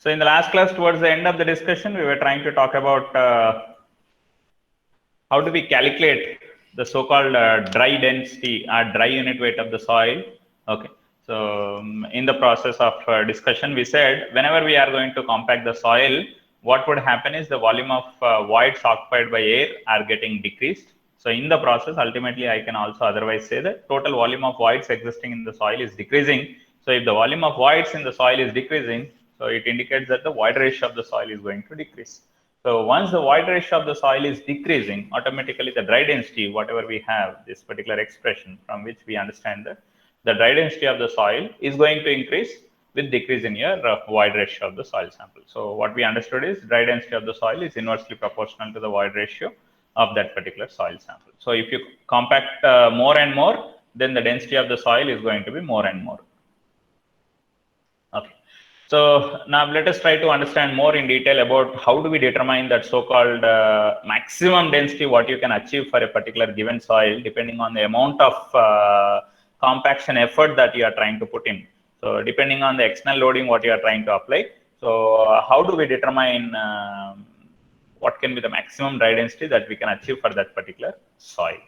So in the last class, towards the end of the discussion, we were trying to talk about how do we calculate the so-called dry density or dry unit weight of the soil. Okay. So in the process of discussion, we said whenever we are going to compact the soil, what would happen is the volume of voids occupied by air are getting decreased. So in the process, ultimately, I can also otherwise say that total volume of voids existing in the soil is decreasing. So if the volume of voids in the soil is decreasing, so it indicates that the void ratio of the soil is going to decrease. So once the void ratio of the soil is decreasing, automatically the dry density, whatever we have, this particular expression from which we understand that the dry density of the soil is going to increase with decrease in your void ratio of the soil sample. So what we understood is dry density of the soil is inversely proportional to the void ratio of that particular soil sample. So if you compact more and more, then the density of the soil is going to be more and more. Okay. So now let us try to understand more in detail about how do we determine that so-called maximum density, what you can achieve for a particular given soil, depending on the amount of compaction effort that you are trying to put in. So depending on the external loading, what you are trying to apply. So how do we determine what can be the maximum dry density that we can achieve for that particular soil?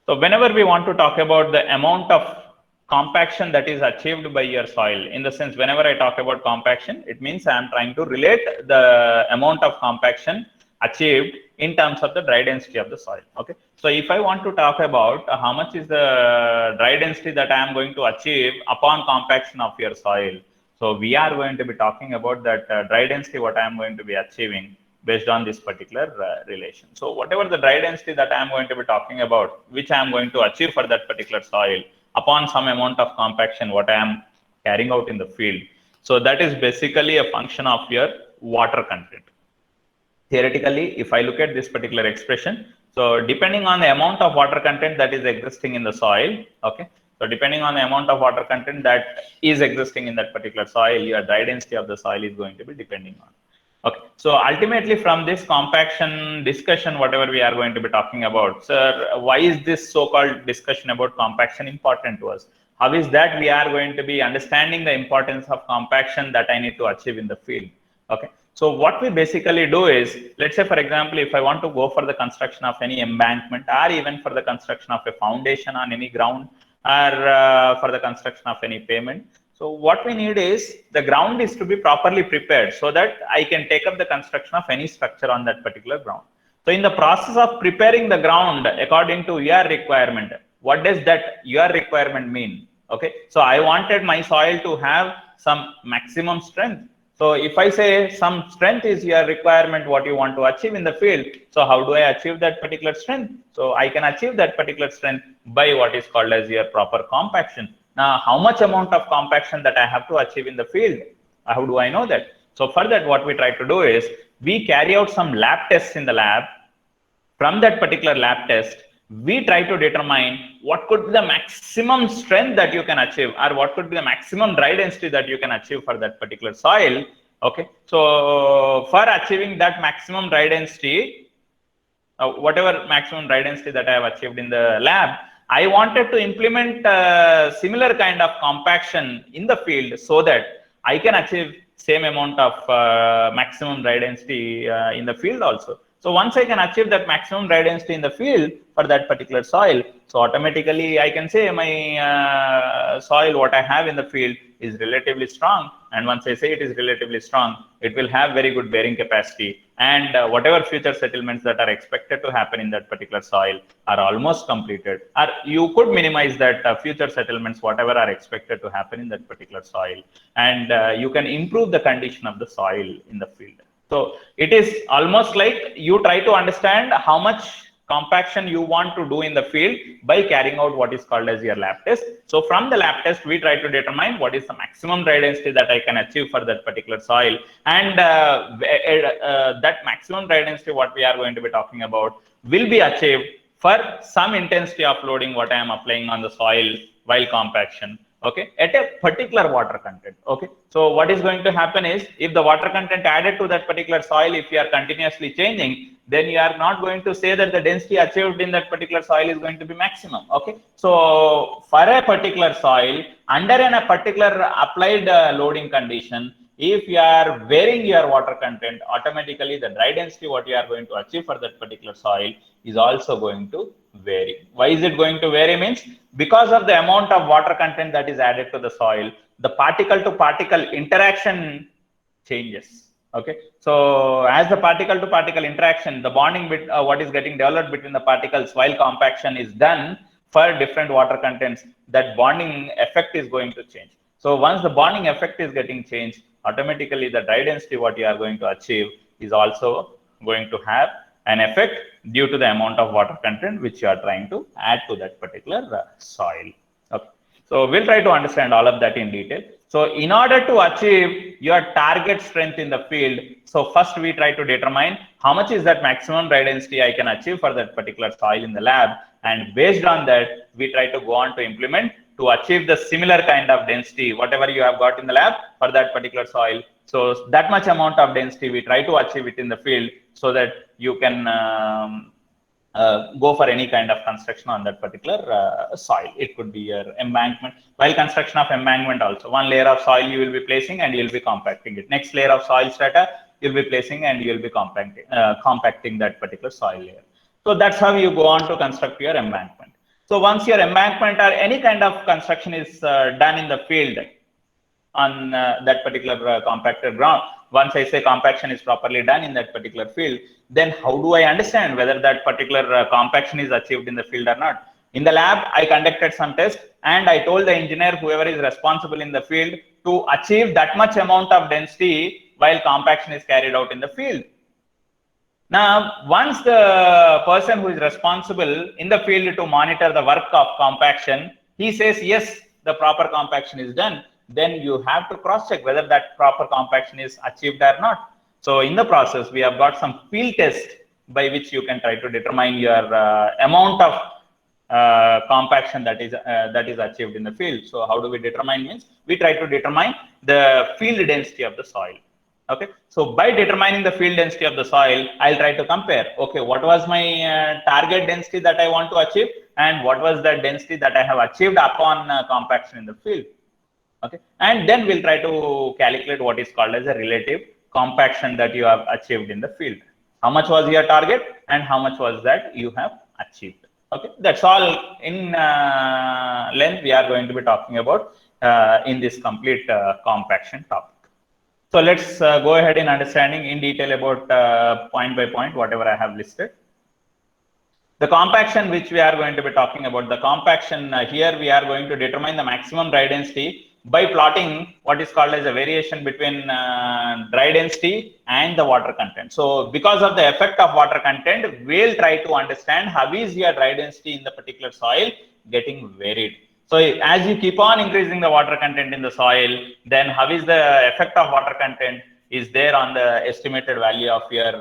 So whenever we want to talk about the amount of compaction that is achieved by your soil, in the sense, whenever I talk about compaction, it means I am trying to relate the amount of compaction achieved in terms of the dry density of the soil. Okay. So if I want to talk about how much is the dry density that I am going to achieve upon compaction of your soil, so we are going to be talking about that dry density, what I am going to be achieving based on this particular relation. So whatever the dry density that I am going to be talking about, which I am going to achieve for that particular soil upon some amount of compaction, what I am carrying out in the field. So that is basically a function of your water content. Theoretically, if I look at this particular expression, so depending on the amount of water content that is existing in the soil, okay, so depending on the amount of water content that is existing in that particular soil, your dry density of the soil is going to be depending on. Okay, so ultimately from this compaction discussion, whatever we are going to be talking about, sir, why is this so-called discussion about compaction important to us? How is that we are going to be understanding the importance of compaction that I need to achieve in the field? Okay, so what we basically do is, let's say for example, if I want to go for the construction of any embankment or even for the construction of a foundation on any ground or for the construction of any pavement, so what we need is the ground is to be properly prepared so that I can take up the construction of any structure on that particular ground. So in the process of preparing the ground according to your requirement, what does that your requirement mean? Okay, so I wanted my soil to have some maximum strength. So if I say some strength is your requirement, what you want to achieve in the field, so how do I achieve that particular strength? So I can achieve that particular strength by what is called as your proper compaction. Now, how much amount of compaction that I have to achieve in the field? How do I know that? So for that, what we try to do is we carry out some lab tests in the lab. From that particular lab test, we try to determine what could be the maximum strength that you can achieve or what could be the maximum dry density that you can achieve for that particular soil. Okay, so for achieving that maximum dry density, whatever maximum dry density that I have achieved in the lab, I wanted to implement a similar kind of compaction in the field so that I can achieve same amount of maximum dry density in the field also. So once I can achieve that maximum dry density in the field for that particular soil, so automatically I can say my soil, what I have in the field is relatively strong. And once I say it is relatively strong, it will have very good bearing capacity. And whatever future settlements that are expected to happen in that particular soil are almost completed. Or you could minimize that future settlements, whatever are expected to happen in that particular soil. And you can improve the condition of the soil in the field. So it is almost like you try to understand how much compaction you want to do in the field by carrying out what is called as your lab test. So from the lab test, we try to determine what is the maximum dry density that I can achieve for that particular soil. And that maximum dry density, what we are going to be talking about, will be achieved for some intensity of loading what I am applying on the soil while compaction. Okay, at a particular water content. Okay, so what is going to happen is if the water content added to that particular soil, if you are continuously changing, then you are not going to say that the density achieved in that particular soil is going to be maximum. Okay, so for a particular soil under a particular applied loading condition, if you are varying your water content, automatically the dry density what you are going to achieve for that particular soil is also going to vary. Why is it going to vary? Means because of the amount of water content that is added to the soil, the particle to particle interaction changes. Okay, so as the particle to particle interaction, the bonding bit what is getting developed between the particles while compaction is done for different water contents, that bonding effect is going to change. So once the bonding effect is getting changed, automatically the dry density what you are going to achieve is also going to have an effect due to the amount of water content which you are trying to add to that particular soil. Okay, so we'll try to understand all of that in detail. So in order to achieve your target strength in the field, so first we try to determine how much is that maximum dry density I can achieve for that particular soil in the lab, and based on that we try to go on to implement to achieve the similar kind of density whatever you have got in the lab for that particular soil. So that much amount of density we try to achieve it in the field so that you can go for any kind of construction on that particular soil. It could be your embankment. While construction of embankment also, one layer of soil you will be placing and you will be compacting it. Next layer of soil strata you will be placing and you will be compacting that particular soil layer. So that's how you go on to construct your embankment. So once your embankment or any kind of construction is done in the field on that particular compacted ground, once I say compaction is properly done in that particular field, then how do I understand whether that particular compaction is achieved in the field or not? In the lab, I conducted some tests and I told the engineer, whoever is responsible in the field, to achieve that much amount of density while compaction is carried out in the field. Now, once the person who is responsible in the field to monitor the work of compaction, he says, yes, the proper compaction is done, then you have to cross check whether that proper compaction is achieved or not. So in the process, we have got some field test by which you can try to determine your amount of compaction that is achieved in the field. So how do we determine? Means we try to determine the field density of the soil. Okay, so by determining the field density of the soil, I'll try to compare, okay, what was my target density that I want to achieve and what was the density that I have achieved upon compaction in the field. Okay, and then we'll try to calculate what is called as a relative compaction that you have achieved in the field. How much was your target and how much was that you have achieved. Okay, that's all in length we are going to be talking about in this complete compaction topic. So let's go ahead in understanding in detail about point by point whatever I have listed. The compaction which we are going to be talking about, the compaction here we are going to determine the maximum dry density by plotting what is called as a variation between dry density and the water content. So because of the effect of water content, we'll try to understand how is your dry density in the particular soil getting varied. So as you keep on increasing the water content in the soil, then how is the effect of water content is there on the estimated value of your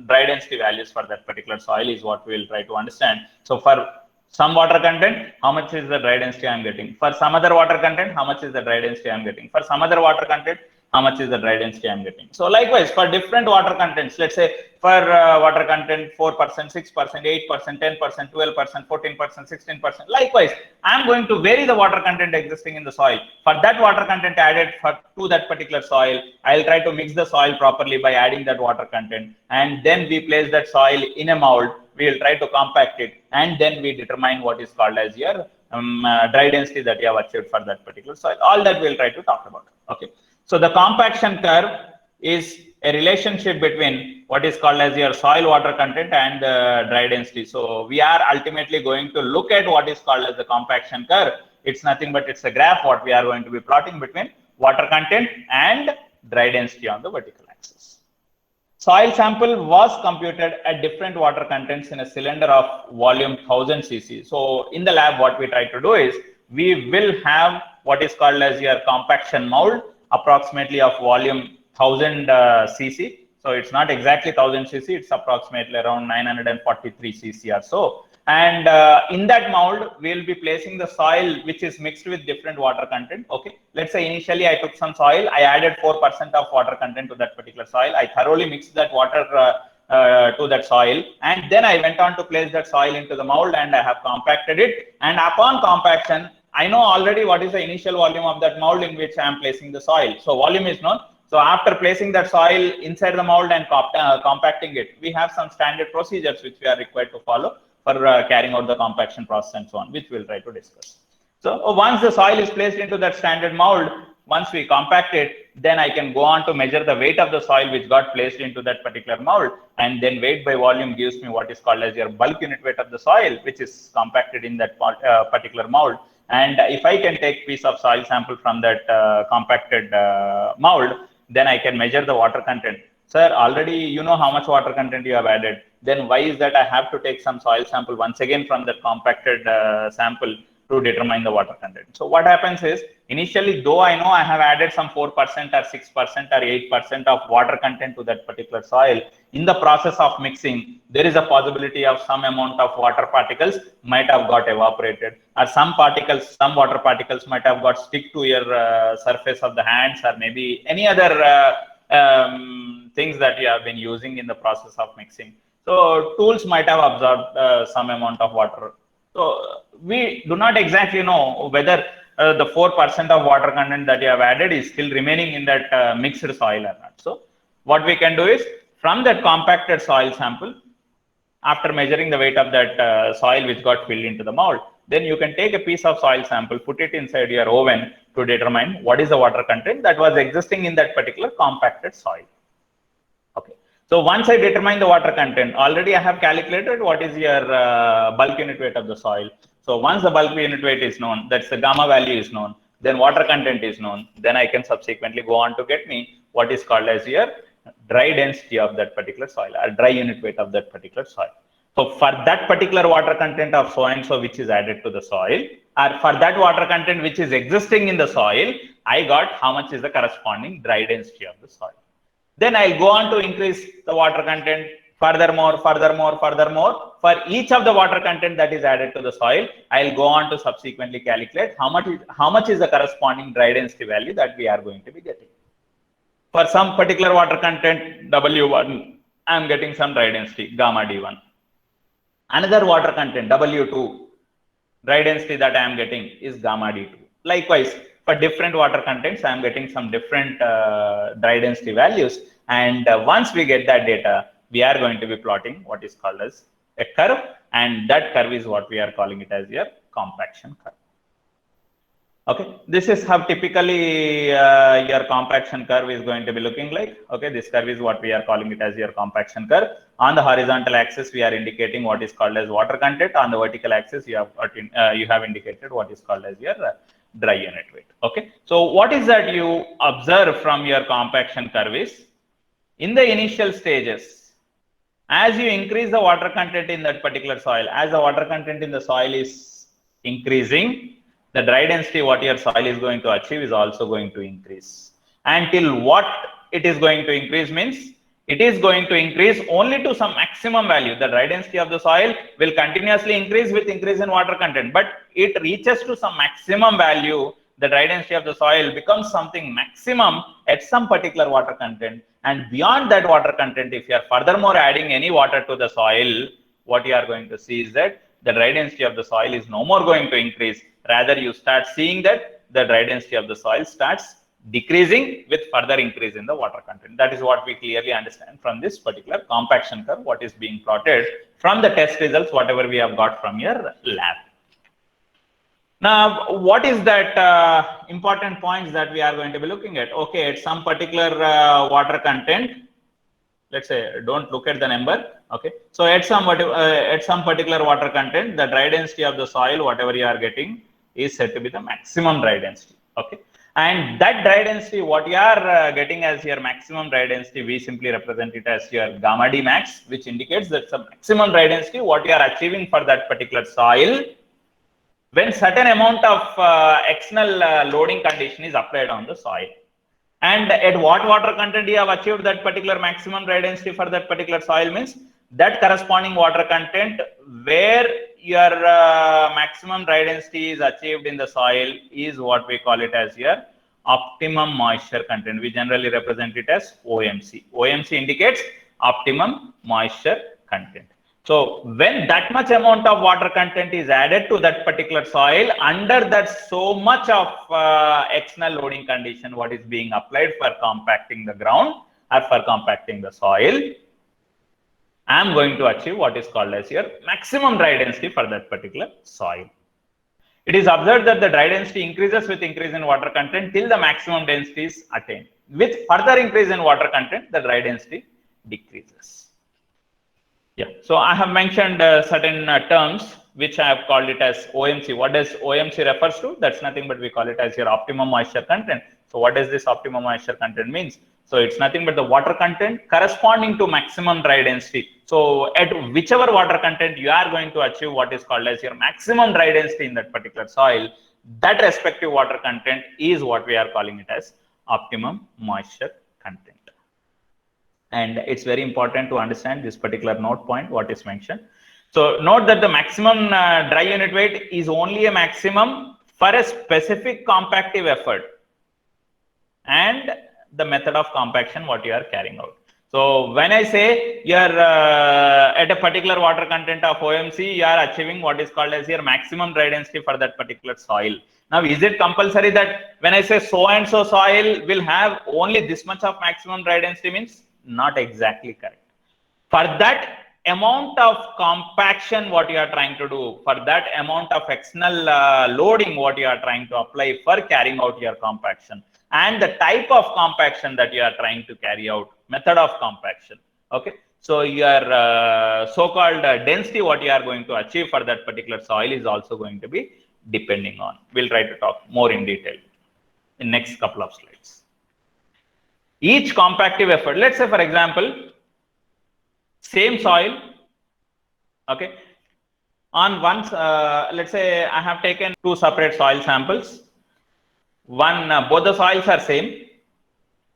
dry density values for that particular soil is what we will try to understand. So for some water content, how much is the dry density I am getting? For some other water content, how much is the dry density I am getting? For some other water content, how much is the dry density I am getting? So likewise, for different water contents, let's say for water content 4%, 6%, 8%, 10%, 12%, 14%, 16%. Likewise, I am going to vary the water content existing in the soil. For that water content added to that particular soil, I will try to mix the soil properly by adding that water content, and then we place that soil in a mold. We will try to compact it, and then we determine what is called as your dry density that you have achieved for that particular soil. All that we will try to talk about. Okay. So the compaction curve is a relationship between what is called as your soil water content and the dry density. So we are ultimately going to look at what is called as the compaction curve. It's nothing but it's a graph what we are going to be plotting between water content and dry density on the vertical axis. Soil sample was computed at different water contents in a cylinder of volume 1000 cc. So in the lab, what we try to do is we will have what is called as your compaction mold approximately of volume 1000 cc. So it's not exactly 1000 cc, it's approximately around 943 cc or so. And in that mold, we'll be placing the soil which is mixed with different water content. Okay, let's say initially I took some soil, I added 4% of water content to that particular soil. I thoroughly mixed that water to that soil, and then I went on to place that soil into the mold and I have compacted it. And upon compaction, I know already what is the initial volume of that mold in which I am placing the soil. So volume is known. So after placing that soil inside the mold and compacting it, we have some standard procedures which we are required to follow for carrying out the compaction process and so on, which we'll try to discuss. So once the soil is placed into that standard mold, once we compact it, then I can go on to measure the weight of the soil which got placed into that particular mold, and then weight by volume gives me what is called as your bulk unit weight of the soil, which is compacted in that particular mold. And if I can take piece of soil sample from that compacted mold, then I can measure the water content. Sir, already you know how much water content you have added. Then why is that I have to take some soil sample once again from that compacted sample to determine the water content? So what happens is, initially, though I know I have added some 4% or 6% or 8% of water content to that particular soil, in the process of mixing, there is a possibility of some amount of water particles might have got evaporated, or some water particles might have got stick to your surface of the hands, or maybe any other things that you have been using in the process of mixing. So tools might have absorbed some amount of water. So we do not exactly know whether the 4% of water content that you have added is still remaining in that mixed soil or not. So what we can do is, from that compacted soil sample, after measuring the weight of that soil which got filled into the mold, then you can take a piece of soil sample, put it inside your oven to determine what is the water content that was existing in that particular compacted soil. Okay. So once I determine the water content, already I have calculated what is your bulk unit weight of the soil. So once the bulk unit weight is known, that's the gamma value is known, then water content is known, then I can subsequently go on to get me what is called as your dry density of that particular soil, or dry unit weight of that particular soil. So for that particular water content of so and so which is added to the soil, or for that water content which is existing in the soil, I got how much is the corresponding dry density of the soil. Then I'll go on to increase the water content furthermore. For each of the water content that is added to the soil, I'll go on to subsequently calculate how much is the corresponding dry density value that we are going to be getting. For some particular water content W1, I'm getting some dry density gamma D1. Another water content W2, dry density that I am getting is gamma D2. Likewise, for different water contents, I am getting some different dry density values. And once we get that data, we are going to be plotting what is called as a curve. And that curve is what we are calling it as your compaction curve. Okay, this is how typically your compaction curve is going to be looking like. Okay, this curve is what we are calling it as your compaction curve. On the horizontal axis, we are indicating what is called as water content. On the vertical axis, you have indicated what is called as your dry unit weight. Okay, so what is that you observe from your compaction curve is, in the initial stages, as you increase the water content in that particular soil, as the water content in the soil is increasing, the dry density what your soil is going to achieve is also going to increase. Until what it is going to increase means, it is going to increase only to some maximum value. The dry density of the soil will continuously increase with increase in water content, but it reaches to some maximum value. The dry density of the soil becomes something maximum at some particular water content, and beyond that water content, if you are furthermore adding any water to the soil, what you are going to see is that the dry density of the soil is no more going to increase. Rather, you start seeing that the dry density of the soil starts decreasing with further increase in the water content. That is what we clearly understand from this particular compaction curve, what is being plotted from the test results, whatever we have got from your lab. Now, what is that important points that we are going to be looking at? Okay, at some particular water content, let's say, don't look at the number. Okay, so at some particular water content, the dry density of the soil, whatever you are getting, is said to be the maximum dry density. Okay, and that dry density, what you are getting as your maximum dry density, we simply represent it as your gamma D max, which indicates that the maximum dry density what you are achieving for that particular soil when certain amount of external loading condition is applied on the soil. And at what water content you have achieved that particular maximum dry density for that particular soil means that corresponding water content where your maximum dry density is achieved in the soil is what we call it as your optimum moisture content. We generally represent it as OMC. OMC indicates optimum moisture content. So when that much amount of water content is added to that particular soil, under that so much of external loading condition, what is being applied for compacting the ground or for compacting the soil, I am going to achieve what is called as your maximum dry density for that particular soil. It is observed that the dry density increases with increase in water content till the maximum density is attained. With further increase in water content, the dry density decreases. Yeah, so I have mentioned certain terms which I have called it as OMC. What does OMC refers to? That's nothing but we call it as your optimum moisture content. So what does this optimum moisture content means? So it's nothing but the water content corresponding to maximum dry density. So at whichever water content you are going to achieve what is called as your maximum dry density in that particular soil, that respective water content is what we are calling it as optimum moisture content. And it's very important to understand this particular note point, what is mentioned. So note that the maximum dry unit weight is only a maximum for a specific compactive effort and the method of compaction what you are carrying out. So when I say you are at a particular water content of OMC, you are achieving what is called as your maximum dry density for that particular soil. Now, is it compulsory that when I say so and so soil will have only this much of maximum dry density? Means not exactly correct. For that amount of compaction what you are trying to do, for that amount of external loading what you are trying to apply for carrying out your compaction, and the type of compaction that you are trying to carry out, method of compaction. Okay, so your so-called density what you are going to achieve for that particular soil is also going to be depending on. We'll try to talk more in detail in next couple of slides. Each compactive effort, let's say for example, same soil, okay, on one, let's say I have taken two separate soil samples. One, both the soils are same.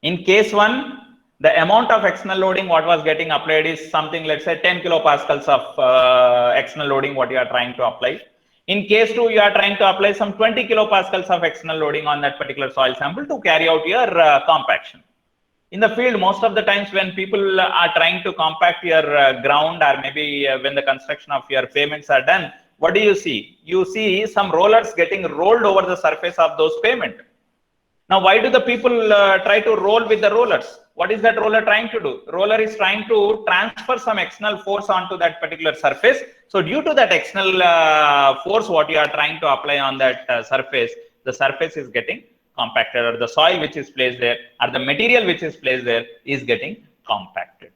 In case one, the amount of external loading what was getting applied is something, let's say 10 kilopascals of external loading what you are trying to apply. In case two, you are trying to apply some 20 kilopascals of external loading on that particular soil sample to carry out your compaction. In the field, most of the times when people are trying to compact your ground, or maybe when the construction of your pavements are done, what do you see? You see some rollers getting rolled over the surface of those pavement. Now, why do the people try to roll with the rollers? What is that roller trying to do? Roller is trying to transfer some external force onto that particular surface. So due to that external force what you are trying to apply on that surface, the surface is getting compacted, or the soil which is placed there, or the material which is placed there is getting compacted.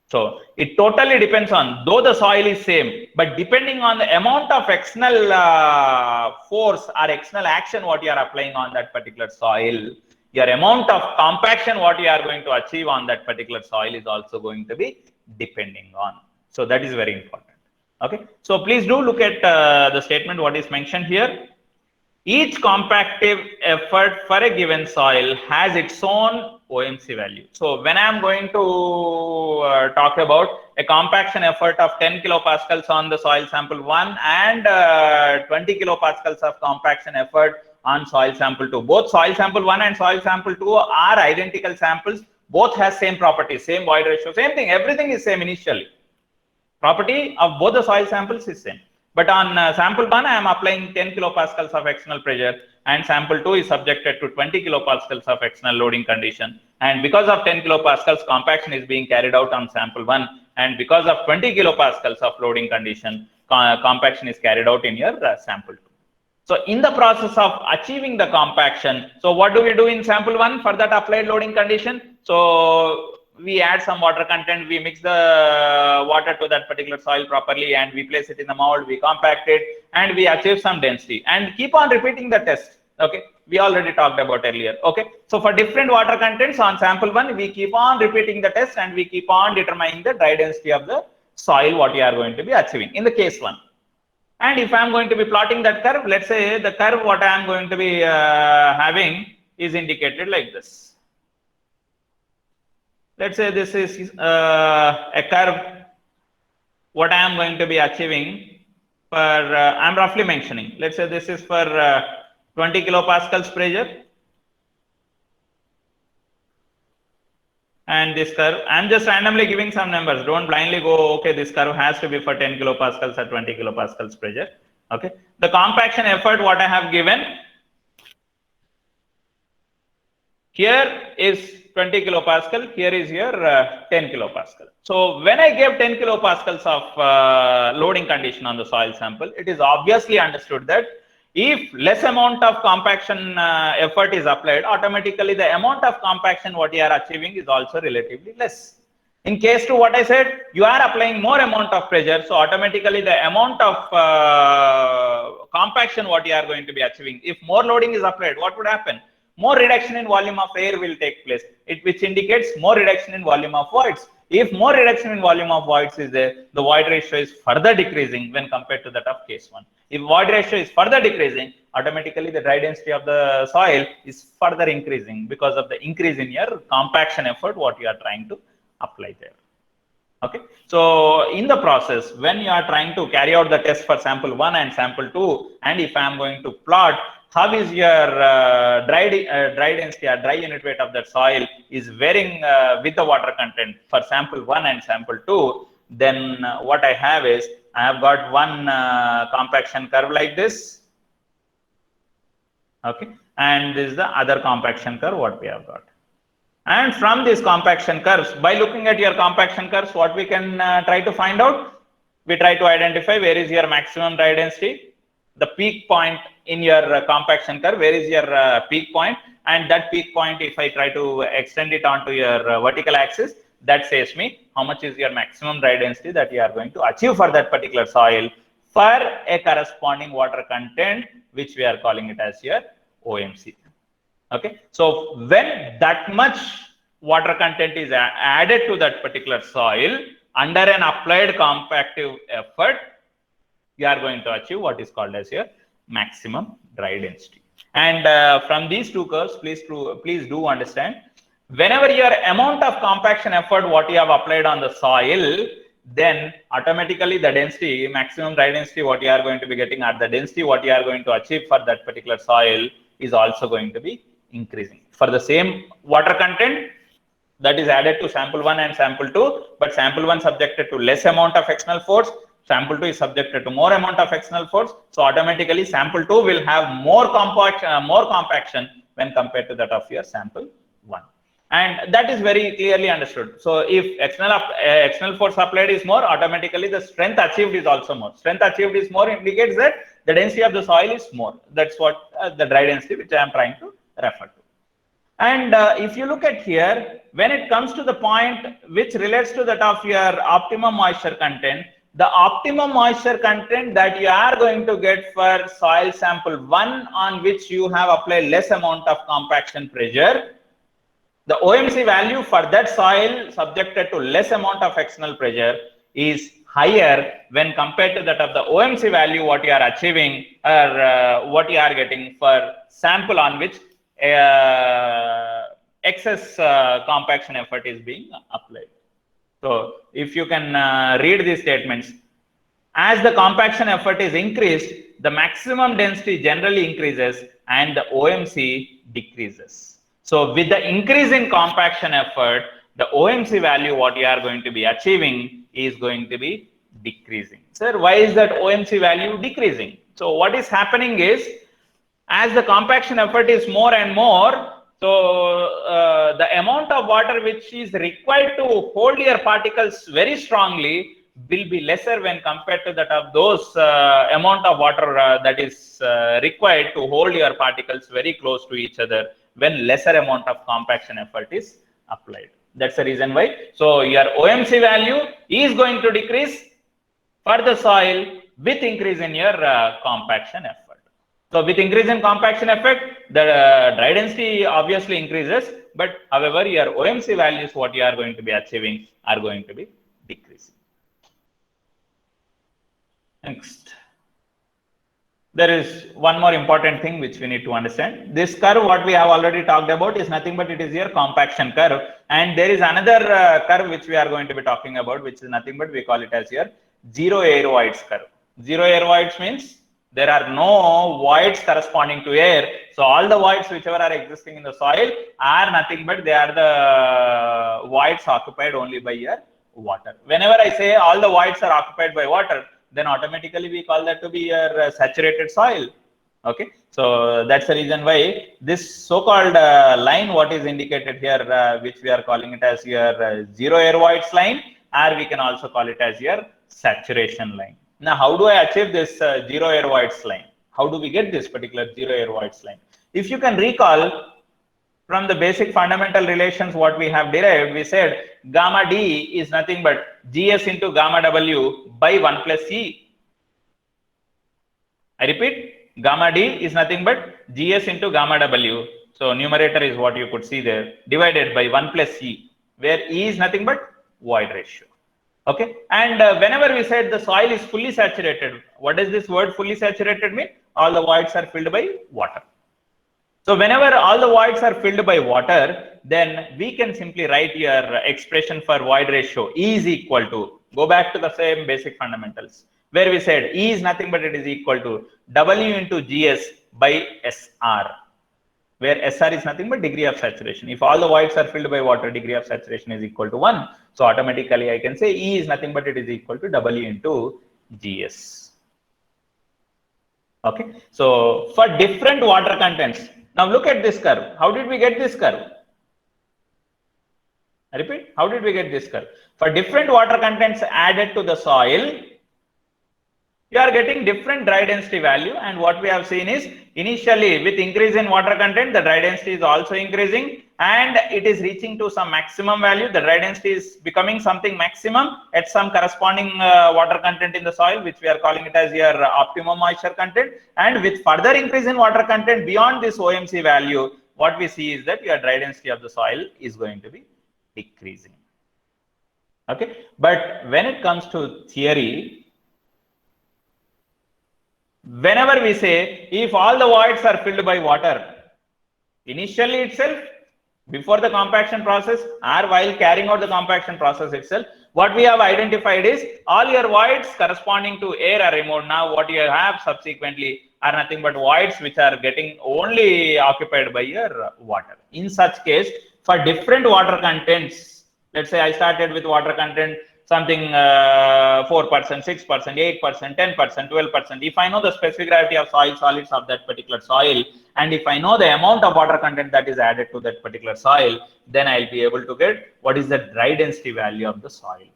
So it totally depends on, though the soil is same, but depending on the amount of external force or external action what you are applying on that particular soil, your amount of compaction what you are going to achieve on that particular soil is also going to be depending on. So that is very important. Okay, so please do look at the statement what is mentioned here. Each compactive effort for a given soil has its own OMC value. So when I am going to talk about a compaction effort of 10 kilopascals on the soil sample 1 and 20 kilopascals of compaction effort on soil sample 2. Both soil sample 1 and soil sample 2 are identical samples. Both has same properties, same void ratio, same thing. Everything is same initially. Property of both the soil samples is same. But on sample 1, I am applying 10 kilopascals of external pressure, and sample 2 is subjected to 20 kilopascals of external loading condition. And because of 10 kilopascals, compaction is being carried out on sample 1. And because of 20 kilopascals of loading condition, compaction is carried out in your sample 2. So in the process of achieving the compaction, so what do we do in sample 1 for that applied loading condition? So we add some water content, we mix the water to that particular soil properly, and we place it in the mold, we compact it, and we achieve some density, and keep on repeating the test. Okay, we already talked about earlier. Okay, so for different water contents on sample 1, we keep on repeating the test, and we keep on determining the dry density of the soil what we are going to be achieving in the case 1. And if I am going to be plotting that curve, let's say the curve what I am going to be having is indicated like this. Let's say this is a curve what I am going to be achieving for, I am roughly mentioning, let's say this is for 20 kilopascals pressure, And this curve, I'm just randomly giving some numbers. Don't blindly go, okay, this curve has to be for 10 kilopascals or 20 kilopascals pressure. Okay. The compaction effort, what I have given here is 20 kilopascal. Here is your 10 kilopascal. So when I gave 10 kilopascals of loading condition on the soil sample, it is obviously understood that if less amount of compaction effort is applied, automatically the amount of compaction what you are achieving is also relatively less. In case to what I said, you are applying more amount of pressure, so automatically the amount of compaction what you are going to be achieving, if more loading is applied, what would happen? More reduction in volume of air will take place, which indicates more reduction in volume of voids. If more reduction in volume of voids is there, the void ratio is further decreasing when compared to that of case 1. If void ratio is further decreasing, automatically the dry density of the soil is further increasing because of the increase in your compaction effort what you are trying to apply there. Okay. So in the process, when you are trying to carry out the test for sample 1 and sample 2, and if I am going to plot how is your dry density or dry unit weight of that soil is varying with the water content for sample 1 and sample 2, then what I have is I have got one compaction curve like this. Okay. And this is the other compaction curve what we have got. And from these compaction curves, by looking at your compaction curves, what we can try to find out? We try to identify where is your maximum dry density, the peak point in your compaction curve, where is your peak point, and that peak point, if I try to extend it onto your vertical axis, that says me how much is your maximum dry density that you are going to achieve for that particular soil for a corresponding water content, which we are calling it as your OMC. Okay, so when that much water content is added to that particular soil under an applied compactive effort, you are going to achieve what is called as your maximum dry density. And from these two curves, please do understand, whenever your amount of compaction effort what you have applied on the soil, then automatically the density, maximum dry density what you are going to be getting, or the density what you are going to achieve for that particular soil is also going to be increasing for the same water content that is added to sample 1 and sample 2, but sample 1 subjected to less amount of external force, sample 2 is subjected to more amount of external force, so automatically sample 2 will have more compaction when compared to that of your sample 1, and that is very clearly understood. So if external force applied is more, automatically the strength achieved is also more. Strength achieved is more indicates that the density of the soil is more. That's what the dry density which I am trying to refer to. And if you look at here, when it comes to the point which relates to that of your optimum moisture content, the optimum moisture content that you are going to get for soil sample 1 on which you have applied less amount of compaction pressure, the OMC value for that soil subjected to less amount of external pressure is higher when compared to that of the OMC value what you are achieving or what you are getting for sample on which excess compaction effort is being applied. So if you can read these statements, as the compaction effort is increased, the maximum density generally increases and the OMC decreases. So with the increase in compaction effort, the OMC value what you are going to be achieving is going to be decreasing. Sir, why is that OMC value decreasing? So what is happening is, as the compaction effort is more and more, so the amount of water which is required to hold your particles very strongly will be lesser when compared to that of those amount of water that is required to hold your particles very close to each other when lesser amount of compaction effort is applied. That's the reason why. So your OMC value is going to decrease for the soil with increase in your compaction effort. So with increase in compaction effect, the dry density obviously increases, but however your OMC values what you are going to be achieving are going to be decreasing. Next, there is one more important thing which we need to understand. This curve what we have already talked about is nothing but it is your compaction curve, and there is another curve which we are going to be talking about, which is nothing but we call it as your zero air voids curve. Zero air voids means There are no voids corresponding to air. So all the voids whichever are existing in the soil are nothing but they are the voids occupied only by your water. Whenever I say all the voids are occupied by water, then automatically we call that to be your saturated soil. Okay, so that's the reason why this so-called line, what is indicated here, which we are calling it as your zero air voids line, or we can also call it as your saturation line. Now, how do I achieve this zero air voids line? How do we get this particular zero air voids line? If you can recall from the basic fundamental relations, what we have derived, we said gamma D is nothing but GS into gamma W by 1 plus E. I repeat, gamma D is nothing but GS into gamma W. So numerator is what you could see there, divided by 1 plus E, where E is nothing but void ratio. Okay, and whenever we said the soil is fully saturated, what does this word fully saturated mean? All the voids are filled by water. So whenever all the voids are filled by water, then we can simply write your expression for void ratio. E is equal to, go back to the same basic fundamentals, where we said E is nothing but it is equal to W into GS by SR, where SR is nothing but degree of saturation. If all the voids are filled by water, degree of saturation is equal to 1. So automatically I can say E is nothing but it is equal to W into GS. Okay, so for different water contents, now look at this curve. How did we get this curve? I repeat, how did we get this curve? For different water contents added to the soil, you are getting different dry density value, and what we have seen is initially with increase in water content, the dry density is also increasing and it is reaching to some maximum value. The dry density is becoming something maximum at some corresponding water content in the soil, which we are calling it as your optimum moisture content. And with further increase in water content beyond this OMC value, what we see is that your dry density of the soil is going to be decreasing. Okay, but when it comes to theory, whenever we say if all the voids are filled by water, initially itself, before the compaction process or while carrying out the compaction process itself, what we have identified is all your voids corresponding to air are removed. Now what you have subsequently are nothing but voids which are getting only occupied by your water. In such case, for different water contents, let's say I started with water content something 4%, 6%, 8%, 10%, 12%. If I know the specific gravity of soil solids of that particular soil, and if I know the amount of water content that is added to that particular soil, then I'll be able to get what is the dry density value of the soil.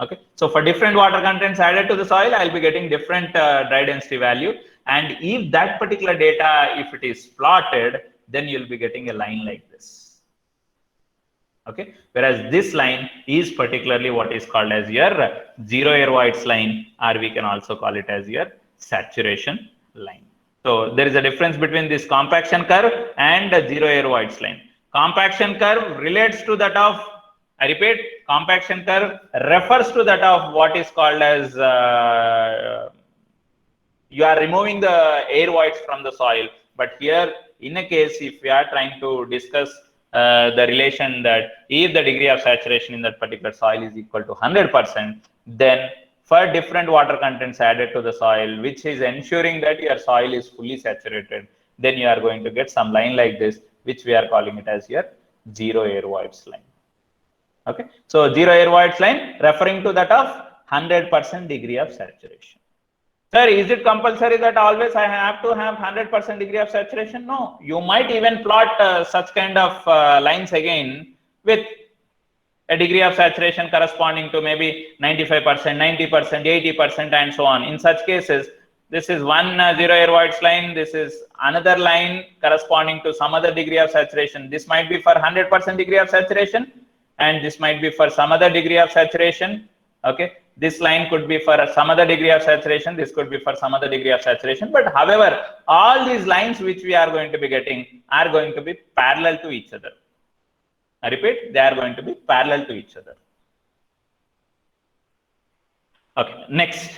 Okay, so for different water contents added to the soil, I'll be getting different dry density value. And if that particular data, if it is plotted, then you'll be getting a line like this. Okay, whereas this line is particularly what is called as your zero air voids line, or we can also call it as your saturation line. So there is a difference between this compaction curve and the zero air voids line. Compaction curve relates to that of, I repeat, compaction curve refers to that of what is called as you are removing the air voids from the soil. But here in a case, if we are trying to discuss the relation that if the degree of saturation in that particular soil is equal to 100%, then for different water contents added to the soil, which is ensuring that your soil is fully saturated, then you are going to get some line like this, which we are calling it as your zero air voids line. Okay, so zero air voids line referring to that of 100% degree of saturation. Sir, is it compulsory that always I have to have 100% degree of saturation? No, you might even plot such kind of lines again with a degree of saturation corresponding to maybe 95%, 90%, 80%, and so on. In such cases, this is one zero air voids line. This is another line corresponding to some other degree of saturation. This might be for 100% degree of saturation, and this might be for some other degree of saturation. Okay, this line could be for some other degree of saturation. This could be for some other degree of saturation. But however, all these lines which we are going to be getting are going to be parallel to each other. I repeat, they are going to be parallel to each other. Okay, next,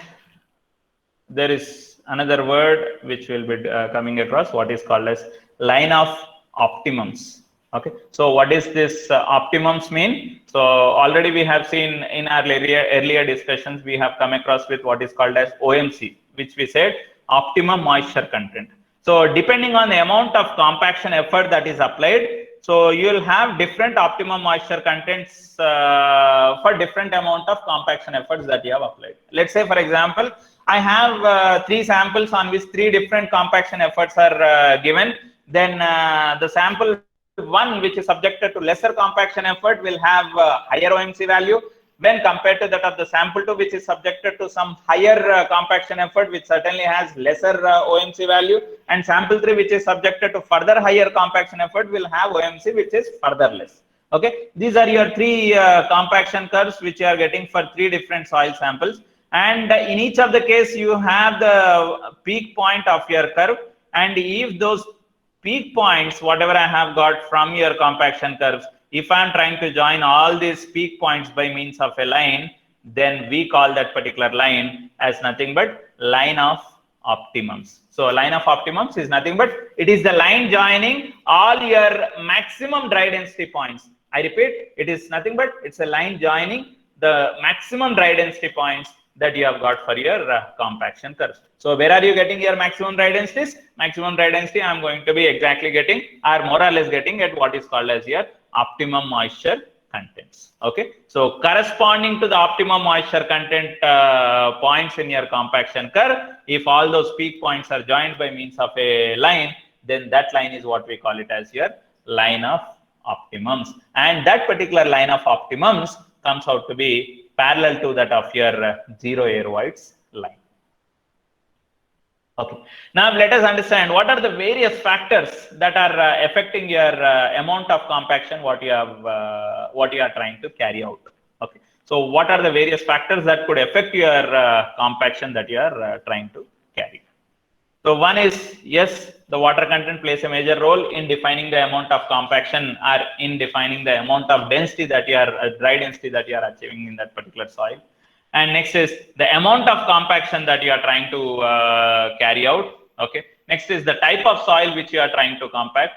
there is another word which will be coming across, what is called as line of optimums. Okay, so what is this optimums mean? So already we have seen in our earlier discussions, we have come across with what is called as OMC, which we said optimum moisture content. So depending on the amount of compaction effort that is applied, so you will have different optimum moisture contents for different amount of compaction efforts that you have applied. Let's say, for example, I have 3 samples on which 3 different compaction efforts are given. Then the sample 1, which is subjected to lesser compaction effort, will have higher OMC value when compared to that of the sample 2, which is subjected to some higher compaction effort, which certainly has lesser OMC value, and sample 3, which is subjected to further higher compaction effort, will have OMC which is further less. Okay, these are your 3 compaction curves which you are getting for 3 different soil samples, and in each of the case you have the peak point of your curve, and if those peak points, whatever I have got from your compaction curves, if I am trying to join all these peak points by means of a line, then we call that particular line as nothing but line of optimums. So line of optimums is nothing but it is the line joining all your maximum dry density points. I repeat, it is nothing but it's a line joining the maximum dry density points that you have got for your compaction curves. So where are you getting your maximum dry densities? Maximum dry density I am going to be exactly getting, or more or less getting, at what is called as your optimum moisture contents. Okay, so corresponding to the optimum moisture content points in your compaction curve, if all those peak points are joined by means of a line, then that line is what we call it as your line of optimums, and that particular line of optimums comes out to be parallel to that of your zero air voids line. Okay, now let us understand what are the various factors that are affecting your amount of compaction what you are trying to carry out. Okay, so what are the various factors that could affect your compaction that you are trying to carry? So one is, yes, the water content plays a major role in defining the amount of compaction or in defining the amount of density that you are dry density that you are achieving in that particular soil. And next is the amount of compaction that you are trying to carry out. Okay. Next is the type of soil which you are trying to compact,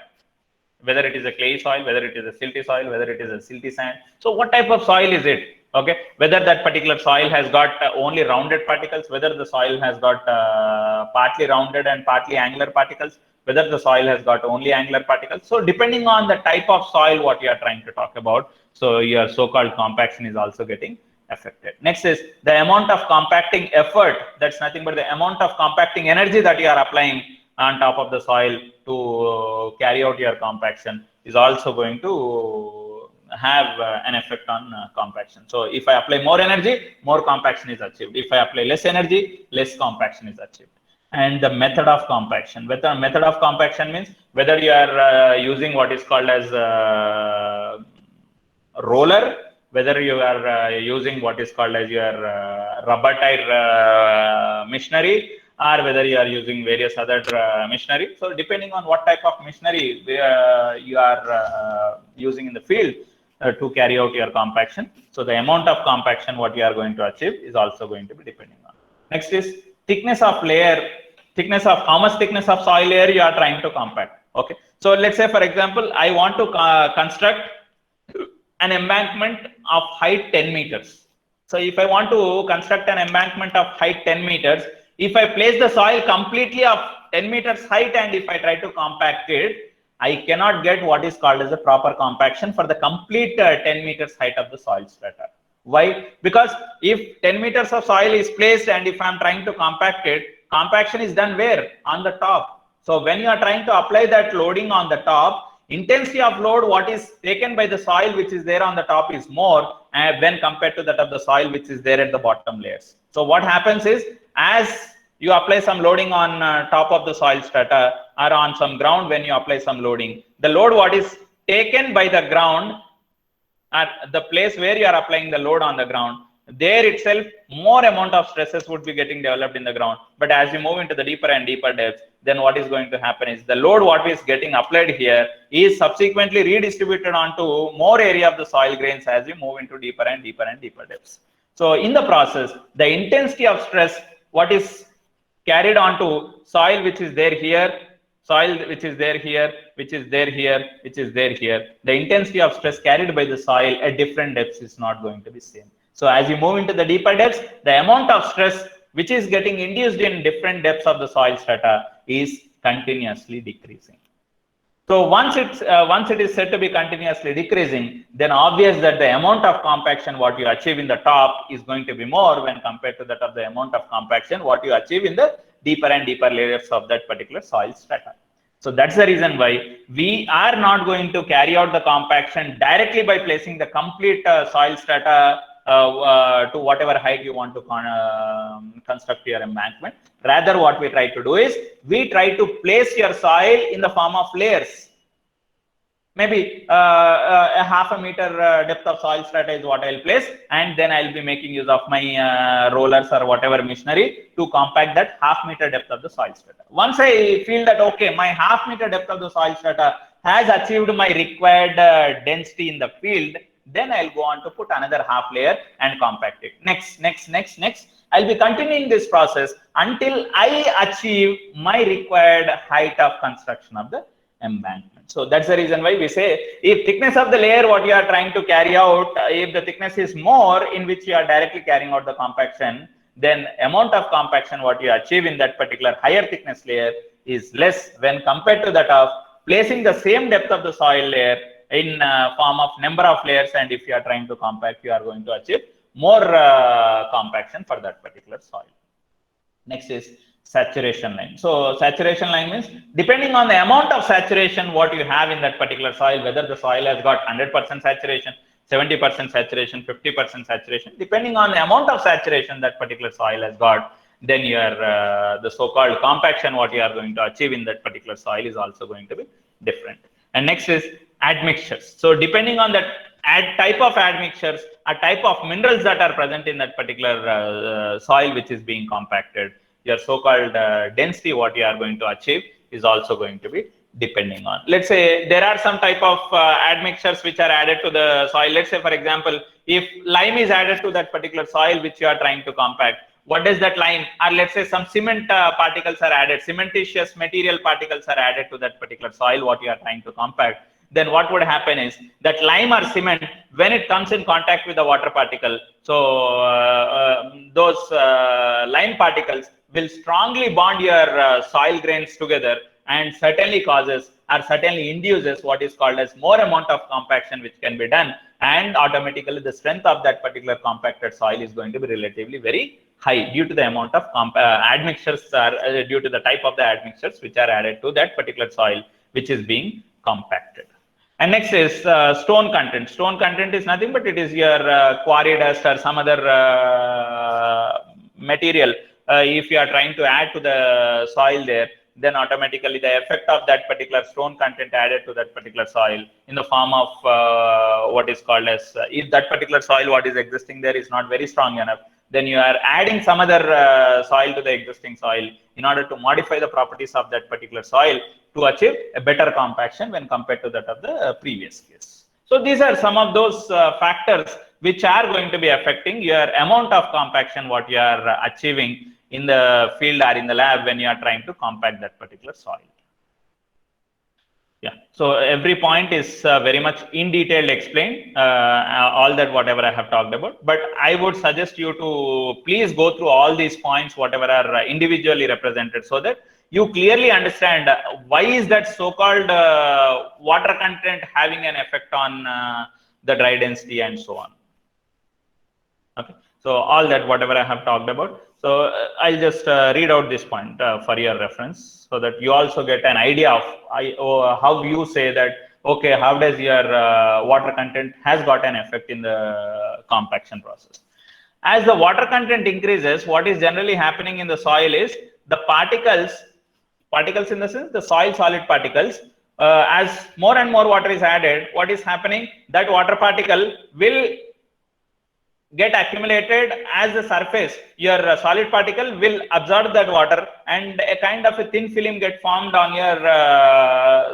whether it is a clay soil, whether it is a silty soil, whether it is a silty sand. So what type of soil is it? Okay, whether that particular soil has got only rounded particles, whether the soil has got partly rounded and partly angular particles, whether the soil has got only angular particles. So depending on the type of soil what you are trying to talk about, so your so-called compaction is also getting affected. Next is the amount of compacting effort. That's nothing but the amount of compacting energy that you are applying on top of the soil to carry out your compaction is also going to have an effect on compaction. So if I apply more energy, more compaction is achieved. If I apply less energy, less compaction is achieved. And the method of compaction. Whether method of compaction means whether you are using what is called as roller, whether you are using what is called as your rubber tire machinery, or whether you are using various other machinery. So depending on what type of machinery you are using in the field to carry out your compaction, so the amount of compaction what you are going to achieve is also going to be depending on. Next is thickness of layer, thickness of how much thickness of soil layer you are trying to compact. Okay, so let's say for example I want to construct an embankment of height 10 meters. So if I want to construct an embankment of height 10 meters, if I place the soil completely of 10 meters height and if I try to compact it, I cannot get what is called as a proper compaction for the complete 10 meters height of the soil strata. Why? Because if 10 meters of soil is placed and if I am trying to compact it, compaction is done where? On the top. So when you are trying to apply that loading on the top, intensity of load what is taken by the soil which is there on the top is more when compared to that of the soil which is there at the bottom layers. So what happens is, as you apply some loading on top of the soil strata or on some ground, when you apply some loading, the load what is taken by the ground at the place where you are applying the load on the ground, there itself more amount of stresses would be getting developed in the ground. But as you move into the deeper and deeper depths, then what is going to happen is the load what is getting applied here is subsequently redistributed onto more area of the soil grains as you move into deeper and deeper and deeper depths. So in the process, the intensity of stress what is carried onto soil which is there here, soil which is there here, which is there here, which is there here, the intensity of stress carried by the soil at different depths is not going to be same. So as you move into the deeper depths, the amount of stress which is getting induced in different depths of the soil strata, is continuously decreasing. So once it is said to be continuously decreasing, then obvious that the amount of compaction what you achieve in the top is going to be more when compared to that of the amount of compaction what you achieve in the deeper and deeper layers of that particular soil strata. So that's the reason why we are not going to carry out the compaction directly by placing the complete soil strata to whatever height you want to construct your embankment. Rather, what we try to do is we try to place your soil in the form of layers. Maybe a half a meter depth of soil strata is what I'll place, and then I'll be making use of my rollers or whatever machinery to compact that half meter depth of the soil strata. Once I feel that okay, my half meter depth of the soil strata has achieved my required density in the field, then I'll go on to put another half layer and compact it. Next. I'll be continuing this process until I achieve my required height of construction of the embankment. So that's the reason why we say if thickness of the layer what you are trying to carry out, if the thickness is more in which you are directly carrying out the compaction, then amount of compaction what you achieve in that particular higher thickness layer is less when compared to that of placing the same depth of the soil layer in form of number of layers, and if you are trying to compact, you are going to achieve more compaction for that particular soil. Next is saturation line. So saturation line means depending on the amount of saturation what you have in that particular soil, whether the soil has got 100% saturation, 70% saturation, 50% saturation, depending on the amount of saturation that particular soil has got, then your the so-called compaction what you are going to achieve in that particular soil is also going to be different. And next is admixtures. So depending on that type of admixtures, a type of minerals that are present in that particular soil which is being compacted, your so-called density what you are going to achieve is also going to be depending on. Let's say there are some type of admixtures which are added to the soil. Let's say, for example, if lime is added to that particular soil which you are trying to compact, what does that lime, or let's say some cement particles are added, cementitious material particles are added to that particular soil what you are trying to compact, then what would happen is that lime or cement, when it comes in contact with the water particle, so those lime particles will strongly bond your soil grains together and certainly causes or certainly induces what is called as more amount of compaction which can be done, and automatically the strength of that particular compacted soil is going to be relatively very high due to the amount of admixtures or due to the type of the admixtures which are added to that particular soil which is being compacted. And next is stone content. Stone content is nothing but it is your quarry dust or some other material. If you are trying to add to the soil there, then automatically the effect of that particular stone content added to that particular soil in the form of what is called as if that particular soil what is existing there is not very strong enough, then you are adding some other soil to the existing soil in order to modify the properties of that particular soil to achieve a better compaction when compared to that of the previous case. So these are some of those factors which are going to be affecting your amount of compaction what you are achieving in the field or in the lab when you are trying to compact that particular soil. Yeah, so every point is very much in detail explained, all that whatever I have talked about, but I would suggest you to please go through all these points whatever are individually represented so that you clearly understand why is that so-called water content having an effect on the dry density and so on. Okay, so all that whatever I have talked about. So I'll just read out this point for your reference so that you also get an idea of how you say that, okay, how does your water content has got an effect in the compaction process. As the water content increases, what is generally happening in the soil is the particles in the sense, the soil solid particles, as more and more water is added, what is happening, that water particle will get accumulated as the surface, your solid particle will absorb that water and a kind of a thin film get formed on your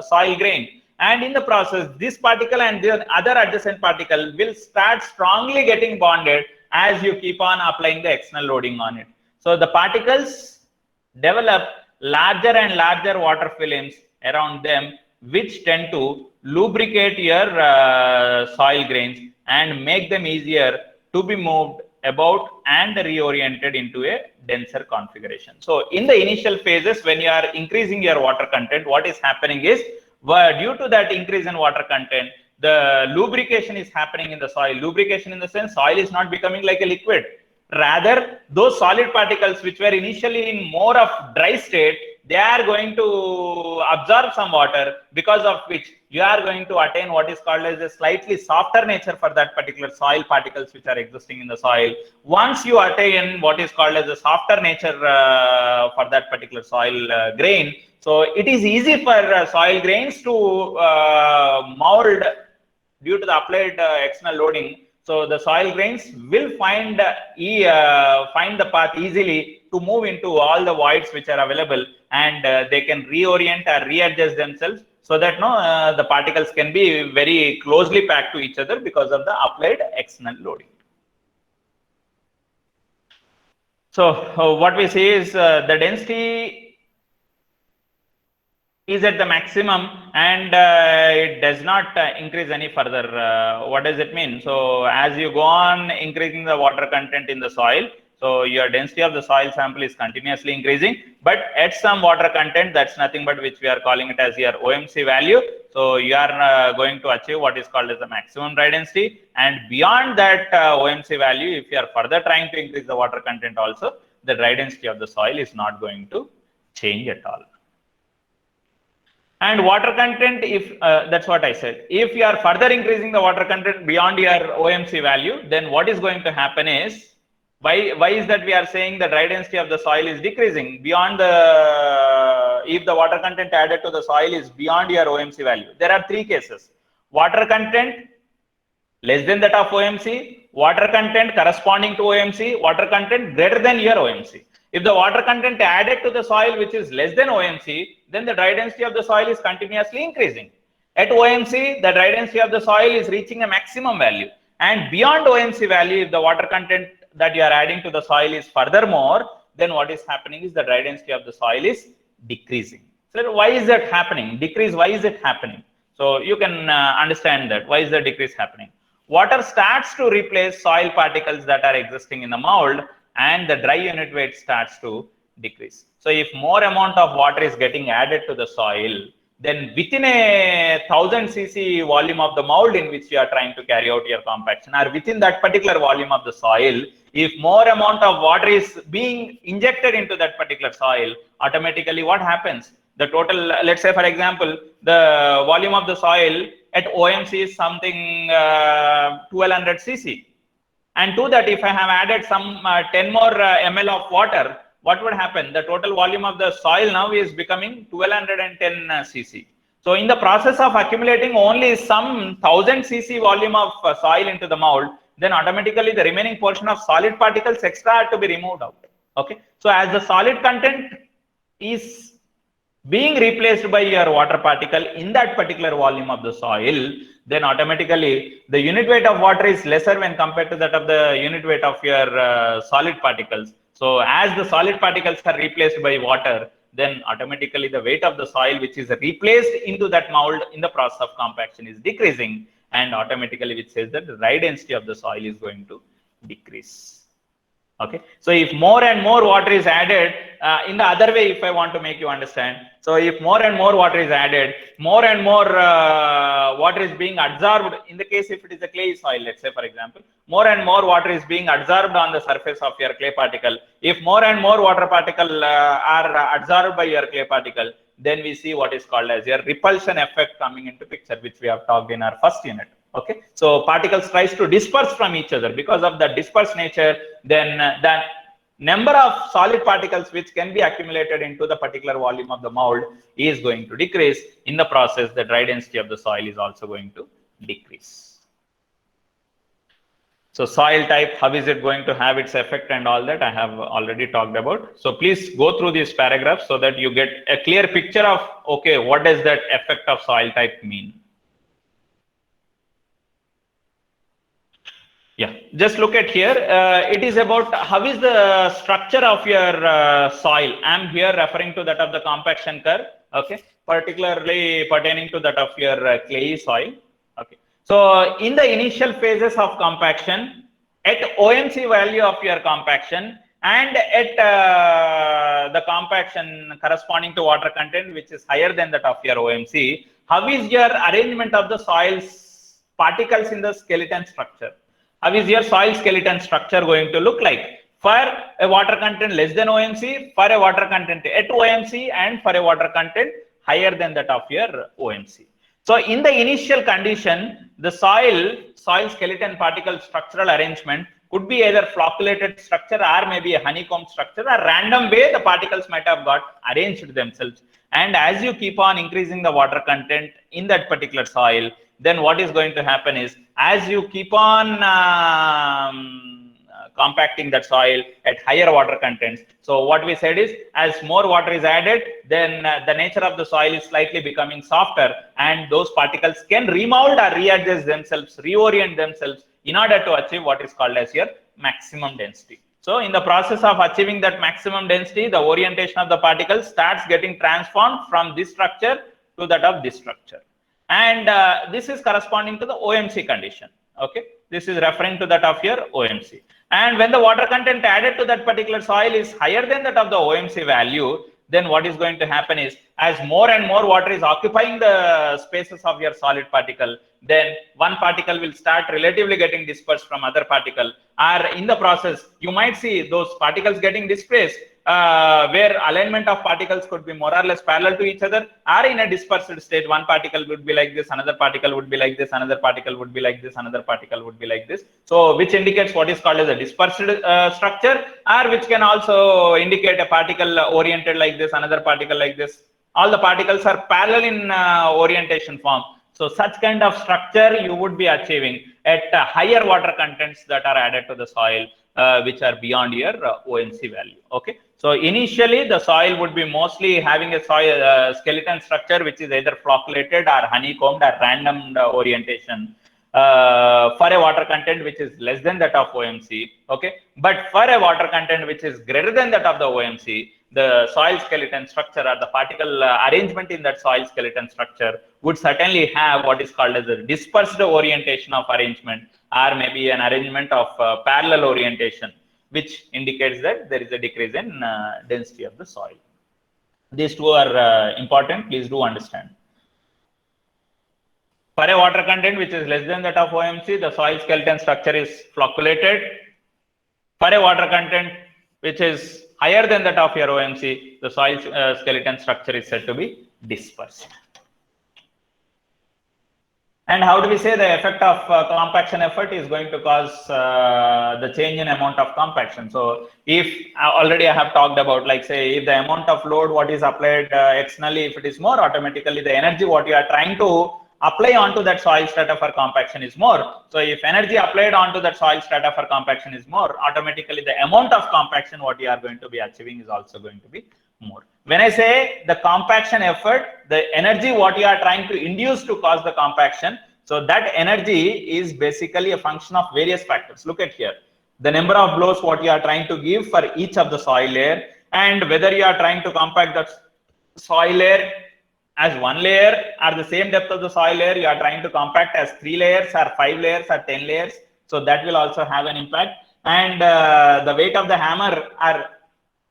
soil grain. And in the process, this particle and the other adjacent particle will start strongly getting bonded as you keep on applying the external loading on it. So the particles develop larger and larger water films around them, which tend to lubricate your soil grains and make them easier to be moved about and reoriented into a denser configuration. So in the initial phases, when you are increasing your water content, what is happening is, due to that increase in water content, the lubrication is happening in the soil. Lubrication in the sense, soil is not becoming like a liquid. Rather, those solid particles which were initially in more of dry state, they are going to absorb some water, because of which you are going to attain what is called as a slightly softer nature for that particular soil particles which are existing in the soil. Once you attain what is called as a softer nature for that particular soil grain, so it is easy for soil grains to mold due to the applied external loading. So the soil grains will find the path easily to move into all the voids which are available, and they can reorient or readjust themselves, so that the particles can be very closely packed to each other because of the applied external loading. So what we see is the density is at the maximum, and it does not increase any further. What does it mean? So as you go on increasing the water content in the soil, so your density of the soil sample is continuously increasing, but at some water content, that's nothing but which we are calling it as your OMC value. So you are going to achieve what is called as the maximum dry density, and beyond that OMC value, if you are further trying to increase the water content also, the dry density of the soil is not going to change at all. And water content, if that's what I said, if you are further increasing the water content beyond your OMC value, then what is going to happen is, why is that we are saying the dry density of the soil is decreasing beyond the, if the water content added to the soil is beyond your OMC value? There are three cases: water content less than that of OMC, water content corresponding to OMC, water content greater than your OMC. If the water content added to the soil which is less than OMC, then the dry density of the soil is continuously increasing. At OMC, the dry density of the soil is reaching a maximum value, and beyond OMC value, if the water content that you are adding to the soil is furthermore, then what is happening is the dry density of the soil is decreasing. So why is that happening? Decrease, why is it happening? So you can understand that. Why is the decrease happening? Water starts to replace soil particles that are existing in the mold, and the dry unit weight starts to decrease. So if more amount of water is getting added to the soil, then within a 1000 cc volume of the mold in which you are trying to carry out your compaction, or within that particular volume of the soil, if more amount of water is being injected into that particular soil, automatically what happens? The total, let's say for example, the volume of the soil at OMC is something 1200 cc. And to that, if I have added some 10 more ml of water, what would happen? The total volume of the soil now is becoming 1210 cc. So in the process of accumulating only some 1000 cc volume of soil into the mold, then automatically the remaining portion of solid particles extra are to be removed out. Okay. So as the solid content is being replaced by your water particle in that particular volume of the soil, then automatically the unit weight of water is lesser when compared to that of the unit weight of your solid particles. So as the solid particles are replaced by water, then automatically the weight of the soil which is replaced into that mold in the process of compaction is decreasing, and automatically which says that the dry density of the soil is going to decrease. Okay, so if more and more water is added, in the other way, if I want to make you understand, so if more and more water is added, more and more water is being absorbed. In the case if it is a clay soil, let's say for example, more and more water is being absorbed on the surface of your clay particle. If more and more water particle are absorbed by your clay particle, then we see what is called as your repulsion effect coming into picture, which we have talked in our first unit. Okay, so particles tries to disperse from each other. Because of the dispersed nature, then the number of solid particles which can be accumulated into the particular volume of the mold is going to decrease. In the process, the dry density of the soil is also going to decrease. So soil type, how is it going to have its effect and all that I have already talked about. So please go through these paragraphs so that you get a clear picture of, okay, what does that effect of soil type mean? Yeah, just look at here. It is about how is the structure of your soil. I'm here referring to that of the compaction curve. Okay, particularly pertaining to that of your clay soil. Okay, so in the initial phases of compaction, at OMC value of your compaction and at the compaction corresponding to water content which is higher than that of your OMC, how is your arrangement of the soil's particles in the skeleton structure? How is your soil skeleton structure going to look like for a water content less than OMC, for a water content at OMC, and for a water content higher than that of your OMC? So in the initial condition, the soil skeleton particle structural arrangement could be either flocculated structure or maybe a honeycomb structure, or random way the particles might have got arranged themselves. And as you keep on increasing the water content in that particular soil, then what is going to happen is, as you keep on compacting that soil at higher water contents. So what we said is, as more water is added, then the nature of the soil is slightly becoming softer, and those particles can remold or readjust themselves, reorient themselves in order to achieve what is called as your maximum density. So in the process of achieving that maximum density, the orientation of the particles starts getting transformed from this structure to that of this structure. And this is corresponding to the OMC condition. Okay, this is referring to that of your OMC. And when the water content added to that particular soil is higher than that of the OMC value, then what is going to happen is, as more and more water is occupying the spaces of your solid particle, then one particle will start relatively getting dispersed from other particle, or in the process you might see those particles getting displaced, where alignment of particles could be more or less parallel to each other, or in a dispersed state, one particle would be like this, another particle would be like this, another particle would be like this, another particle would be like this. So which indicates what is called as a dispersed structure, or which can also indicate a particle oriented like this, another particle like this. All the particles are parallel in orientation form. So such kind of structure you would be achieving at higher water contents that are added to the soil, which are beyond your OMC value. Okay. So initially the soil would be mostly having a soil skeleton structure which is either flocculated or honeycombed or random orientation for a water content which is less than that of OMC. Okay. But for a water content which is greater than that of the OMC, the soil skeleton structure or the particle arrangement in that soil skeleton structure would certainly have what is called as a dispersed orientation of arrangement, or maybe an arrangement of parallel orientation, which indicates that there is a decrease in density of the soil. These two are important, please do understand. For a water content which is less than that of OMC, the soil skeleton structure is flocculated. For a water content which is higher than that of your OMC, the soil skeleton structure is said to be dispersed. And how do we say the effect of compaction effort is going to cause the change in amount of compaction? So if already I have talked about, like say, if the amount of load what is applied externally, if it is more, automatically the energy what you are trying to apply onto that soil strata for compaction is more. So if energy applied onto that soil strata for compaction is more, automatically the amount of compaction what you are going to be achieving is also going to be more. When I say the compaction effort, the energy what you are trying to induce to cause the compaction, so that energy is basically a function of various factors. Look at here, the number of blows what you are trying to give for each of the soil layer, and whether you are trying to compact that soil layer as one layer, or the same depth of the soil layer you are trying to compact as 3 layers or 5 layers or 10 layers. So that will also have an impact. And the weight of the hammer, are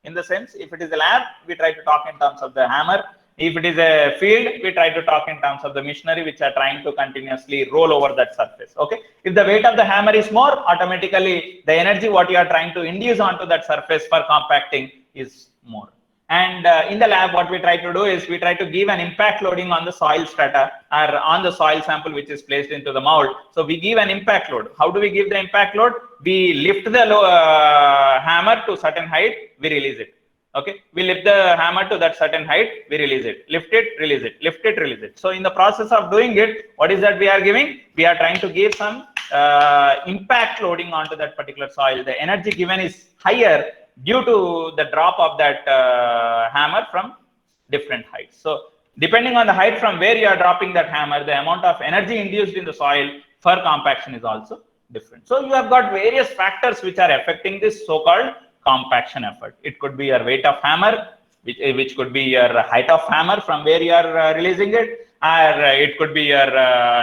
in the sense, if it is a lab, we try to talk in terms of the hammer. If it is a field, we try to talk in terms of the machinery which are trying to continuously roll over that surface. Okay. If the weight of the hammer is more, automatically the energy what you are trying to induce onto that surface for compacting is more. And in the lab, what we try to do is we try to give an impact loading on the soil strata or on the soil sample which is placed into the mold. So we give an impact load. How do we give the impact load? We lift the hammer to certain height, we release it. Okay, we lift the hammer to that certain height, we release it. Lift it, release it. Lift it, release it. So in the process of doing it, what is that we are giving? We are trying to give some impact loading onto that particular soil. The energy given is higher due to the drop of that hammer from different heights. So depending on the height from where you are dropping that hammer, the amount of energy induced in the soil for compaction is also different. So you have got various factors which are affecting this so-called compaction effort. It could be your weight of hammer, which could be your height of hammer from where you are releasing it, or it could be your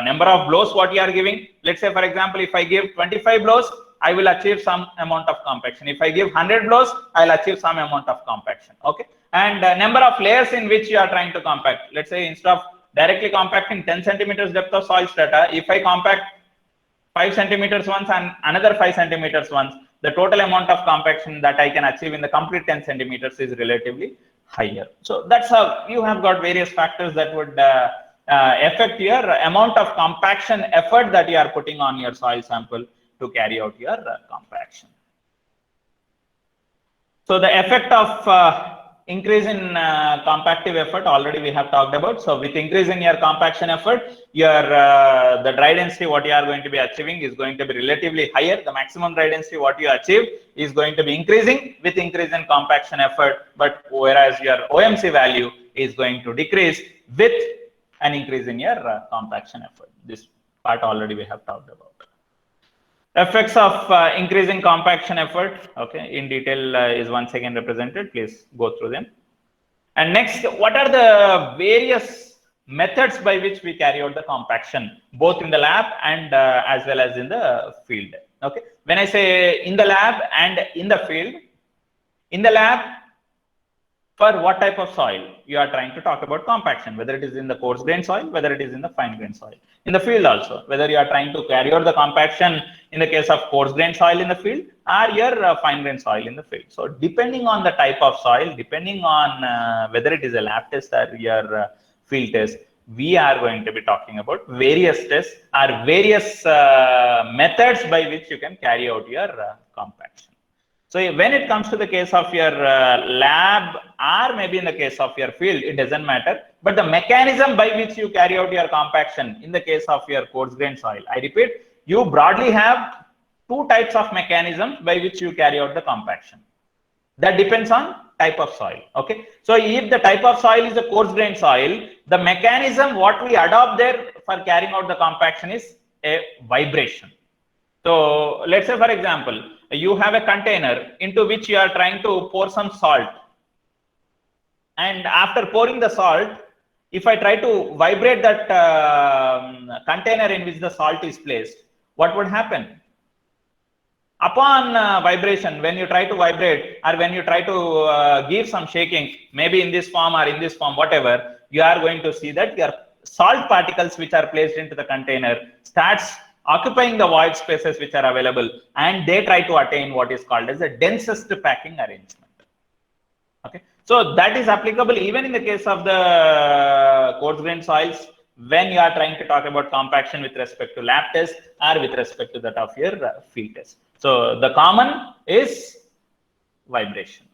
number of blows what you are giving. Let's say, for example, if I give 25 blows, I will achieve some amount of compaction. If I give 100 blows, I'll achieve some amount of compaction. Okay. And number of layers in which you are trying to compact. Let's say instead of directly compacting 10 centimeters depth of soil strata, if I compact 5 centimeters once and another 5 centimeters once, the total amount of compaction that I can achieve in the complete 10 centimeters is relatively higher. So that's how you have got various factors that would affect your amount of compaction effort that you are putting on your soil sample to carry out your compaction. So the effect of increase in compactive effort already we have talked about. So with increase in your compaction effort, your the dry density what you are going to be achieving is going to be relatively higher. The maximum dry density what you achieve is going to be increasing with increase in compaction effort, but whereas your OMC value is going to decrease with an increase in your compaction effort. This part already we have talked about. Effects of increasing compaction effort, okay, in detail is once again represented. Please go through them. And next, what are the various methods by which we carry out the compaction, both in the lab and as well as in the field? Okay, when I say in the lab and in the field, in the lab, for what type of soil you are trying to talk about compaction, whether it is in the coarse grain soil, whether it is in the fine grain soil. In the field also, whether you are trying to carry out the compaction in the case of coarse grain soil in the field or your fine grain soil in the field. So depending on the type of soil, depending on whether it is a lab test or your field test, we are going to be talking about various tests or various methods by which you can carry out your compaction. So when it comes to the case of your lab or maybe in the case of your field, it doesn't matter. But the mechanism by which you carry out your compaction in the case of your coarse grain soil, I repeat, you broadly have two types of mechanisms by which you carry out the compaction. That depends on type of soil. Okay. So if the type of soil is a coarse grain soil, the mechanism what we adopt there for carrying out the compaction is a vibration. So let's say, for example, you have a container into which you are trying to pour some salt. And after pouring the salt, if I try to vibrate that container in which the salt is placed, what would happen? Upon vibration, when you try to vibrate or when you try to give some shaking, maybe in this form or in this form, whatever, you are going to see that your salt particles which are placed into the container starts occupying the void spaces which are available, and they try to attain what is called as the densest packing arrangement. Okay, so that is applicable even in the case of the coarse grain soils when you are trying to talk about compaction with respect to lab test or with respect to that of your field test. So the common is vibration.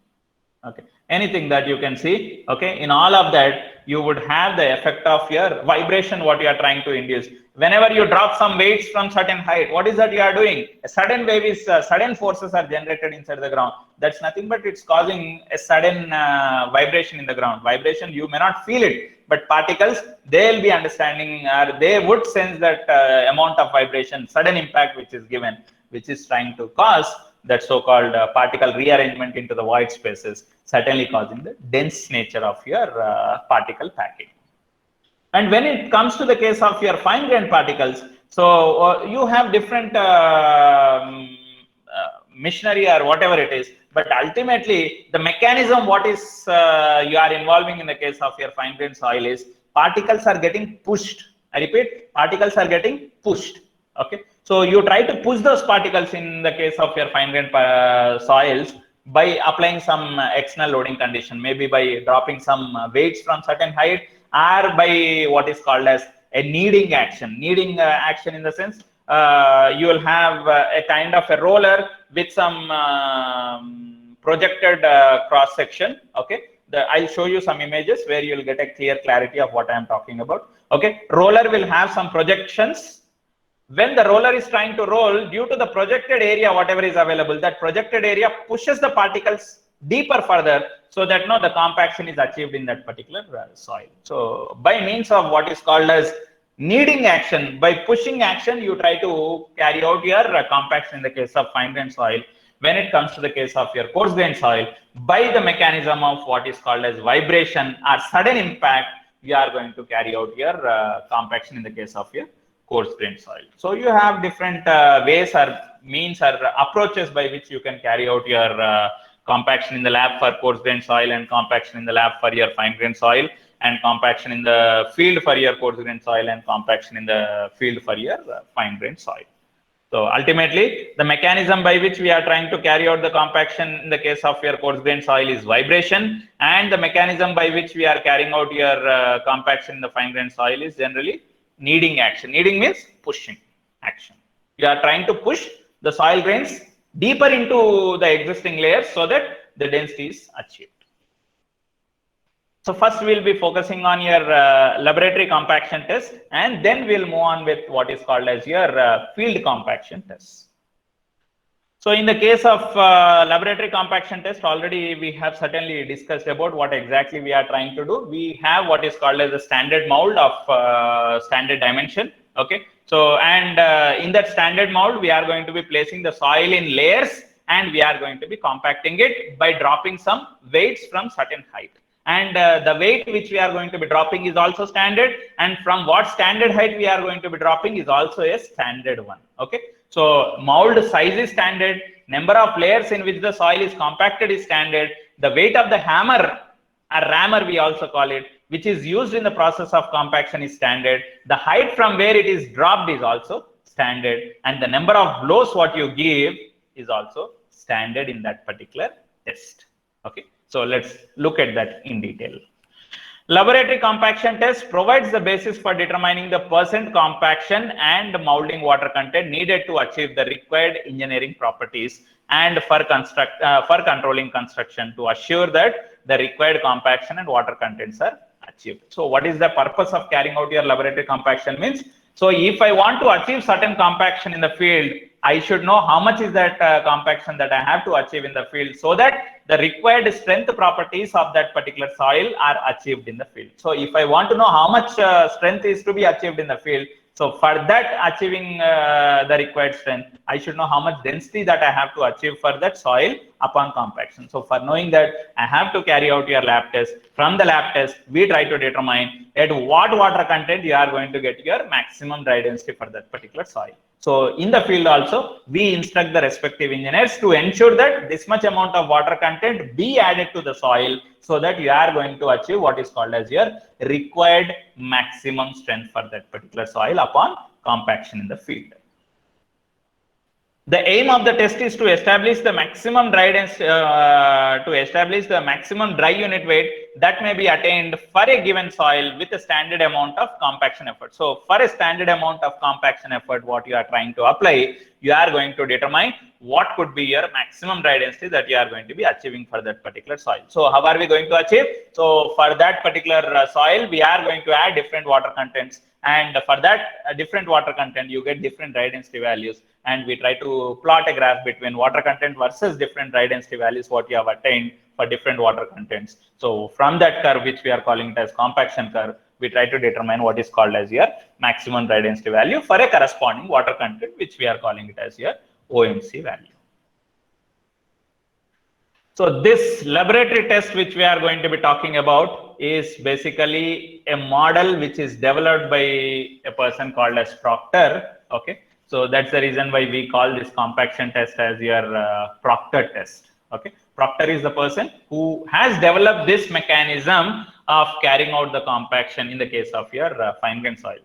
Okay, anything that you can see, okay, in all of that you would have the effect of your vibration what you are trying to induce. Whenever you drop some weights from certain height, what is that you are doing? A sudden wave is sudden forces are generated inside the ground. That's nothing but it's causing a sudden vibration in the ground. Vibration, you may not feel it, but particles, they'll be understanding or they would sense that amount of vibration, sudden impact which is given, which is trying to cause that so-called particle rearrangement into the void spaces, certainly causing the dense nature of your particle packing. And when it comes to the case of your fine grained particles, so you have different machinery or whatever it is, but ultimately the mechanism what is you are involving in the case of your fine grained soil is particles are getting pushed. I repeat, particles are getting pushed. Okay, so you try to push those particles in the case of your fine grained soils by applying some external loading condition, maybe by dropping some weights from certain height, or by what is called as a kneading action. Kneading action in the sense you will have a kind of a roller with some projected cross section. Okay, I'll show you some images where you will get a clear clarity of what I am talking about. Okay, roller will have some projections. When the roller is trying to roll, due to the projected area whatever is available, that projected area pushes the particles deeper further, so that the compaction is achieved in that particular soil. So by means of what is called as kneading action, by pushing action, you try to carry out your compaction in the case of fine grained soil. When it comes to the case of your coarse grained soil, by the mechanism of what is called as vibration or sudden impact, you are going to carry out your compaction in the case of your coarse grained soil. So you have different ways or means or approaches by which you can carry out your compaction in the lab for coarse grained soil, and compaction in the lab for your fine grained soil, and compaction in the field for your coarse grained soil, and compaction in the field for your fine grained soil. So ultimately, the mechanism by which we are trying to carry out the compaction in the case of your coarse grained soil is vibration, and the mechanism by which we are carrying out your compaction in the fine grained soil is generally kneading action. Kneading means pushing action. You are trying to push the soil grains deeper into the existing layers so that the density is achieved. So first we'll be focusing on your laboratory compaction test, and then we'll move on with what is called as your field compaction test. So in the case of laboratory compaction test, already we have certainly discussed about what exactly we are trying to do. We have what is called as a standard mold of standard dimension. Okay. So, and in that standard mold, we are going to be placing the soil in layers, and we are going to be compacting it by dropping some weights from certain height. And the weight which we are going to be dropping is also standard, and from what standard height we are going to be dropping is also a standard one. Okay. So mold size is standard, number of layers in which the soil is compacted is standard, the weight of the hammer, a rammer we also call it, which is used in the process of compaction is standard, the height from where it is dropped is also standard, and the number of blows what you give is also standard in that particular test. Okay. So let's look at that in detail. Laboratory compaction test provides the basis for determining the percent compaction and molding water content needed to achieve the required engineering properties, and for controlling construction to assure that the required compaction and water contents are achieved. So what is the purpose of carrying out your laboratory compaction means? So if I want to achieve certain compaction in the field, I should know how much is that compaction that I have to achieve in the field, so that the required strength properties of that particular soil are achieved in the field. So if I want to know how much strength is to be achieved in the field, so for that achieving the required strength, I should know how much density that I have to achieve for that soil upon compaction. So for knowing that, I have to carry out your lab test. From the lab test, we try to determine at what water content you are going to get your maximum dry density for that particular soil. So in the field also, we instruct the respective engineers to ensure that this much amount of water content be added to the soil, so that you are going to achieve what is called as your required maximum strength for that particular soil upon compaction in the field. The aim of the test is to establish the maximum dry density, maximum dry unit weight that may be attained for a given soil with a standard amount of compaction effort. So for a standard amount of compaction effort, what you are trying to apply, you are going to determine what could be your maximum dry density that you are going to be achieving for that particular soil. So how are we going to achieve? So for that particular soil, we are going to add different water contents, and for that different water content, you get different dry density values, and we try to plot a graph between water content versus different dry density values what you have attained for different water contents. So from that curve, which we are calling it as compaction curve, we try to determine what is called as your maximum dry density value for a corresponding water content, which we are calling it as your OMC value. So this laboratory test which we are going to be talking about is basically a model which is developed by a person called as Proctor. Okay. So that's the reason why we call this compaction test as your Proctor test. Okay. Proctor is the person who has developed this mechanism of carrying out the compaction in the case of your fine grained soil.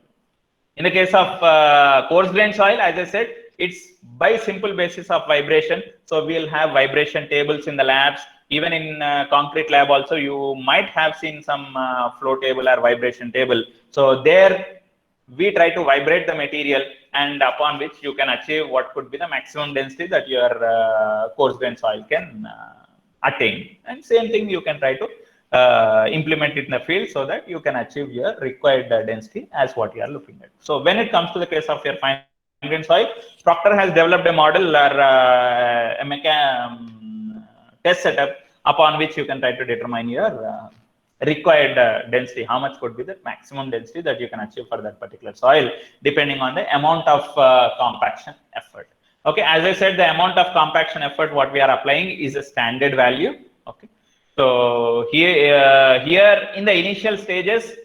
In the case of coarse grained soil, as I said, it's by simple basis of vibration. So we'll have vibration tables in the labs. Even in concrete lab also, you might have seen some flow table or vibration table. So there we try to vibrate the material, and upon which you can achieve what could be the maximum density that your coarse grained soil can attain. And same thing you can try to implement it in the field, so that you can achieve your required density as what you are looking at. So when it comes to the case of your fine grained soil, Proctor has developed a model or a test setup upon which you can try to determine your required density, how much could be the maximum density that you can achieve for that particular soil, depending on the amount of compaction effort. Okay, as I said, the amount of compaction effort what we are applying is a standard value. Okay, so here in the initial stages,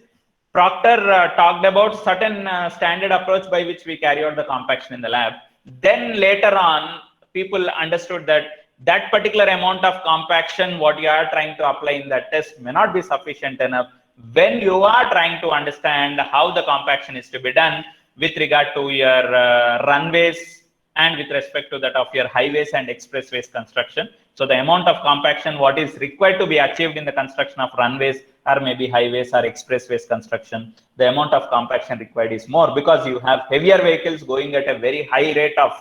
Proctor talked about certain standard approach by which we carry out the compaction in the lab. Then later on, people understood that that particular amount of compaction, what you are trying to apply in that test may not be sufficient enough. When you are trying to understand how the compaction is to be done with regard to your runways and with respect to that of your highways and expressways construction. So the amount of compaction what is required to be achieved in the construction of runways or maybe highways or expressways construction, the amount of compaction required is more because you have heavier vehicles going at a very high rate of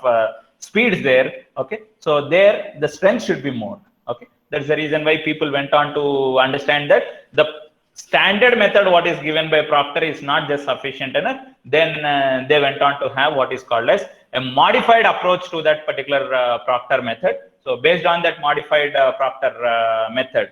speeds there. Okay, so there the strength should be more. Okay, that's the reason why people went on to understand that the standard method what is given by Proctor is not just sufficient enough. Then they went on to have what is called as a modified approach to that particular Proctor method. So based on that modified Proctor method,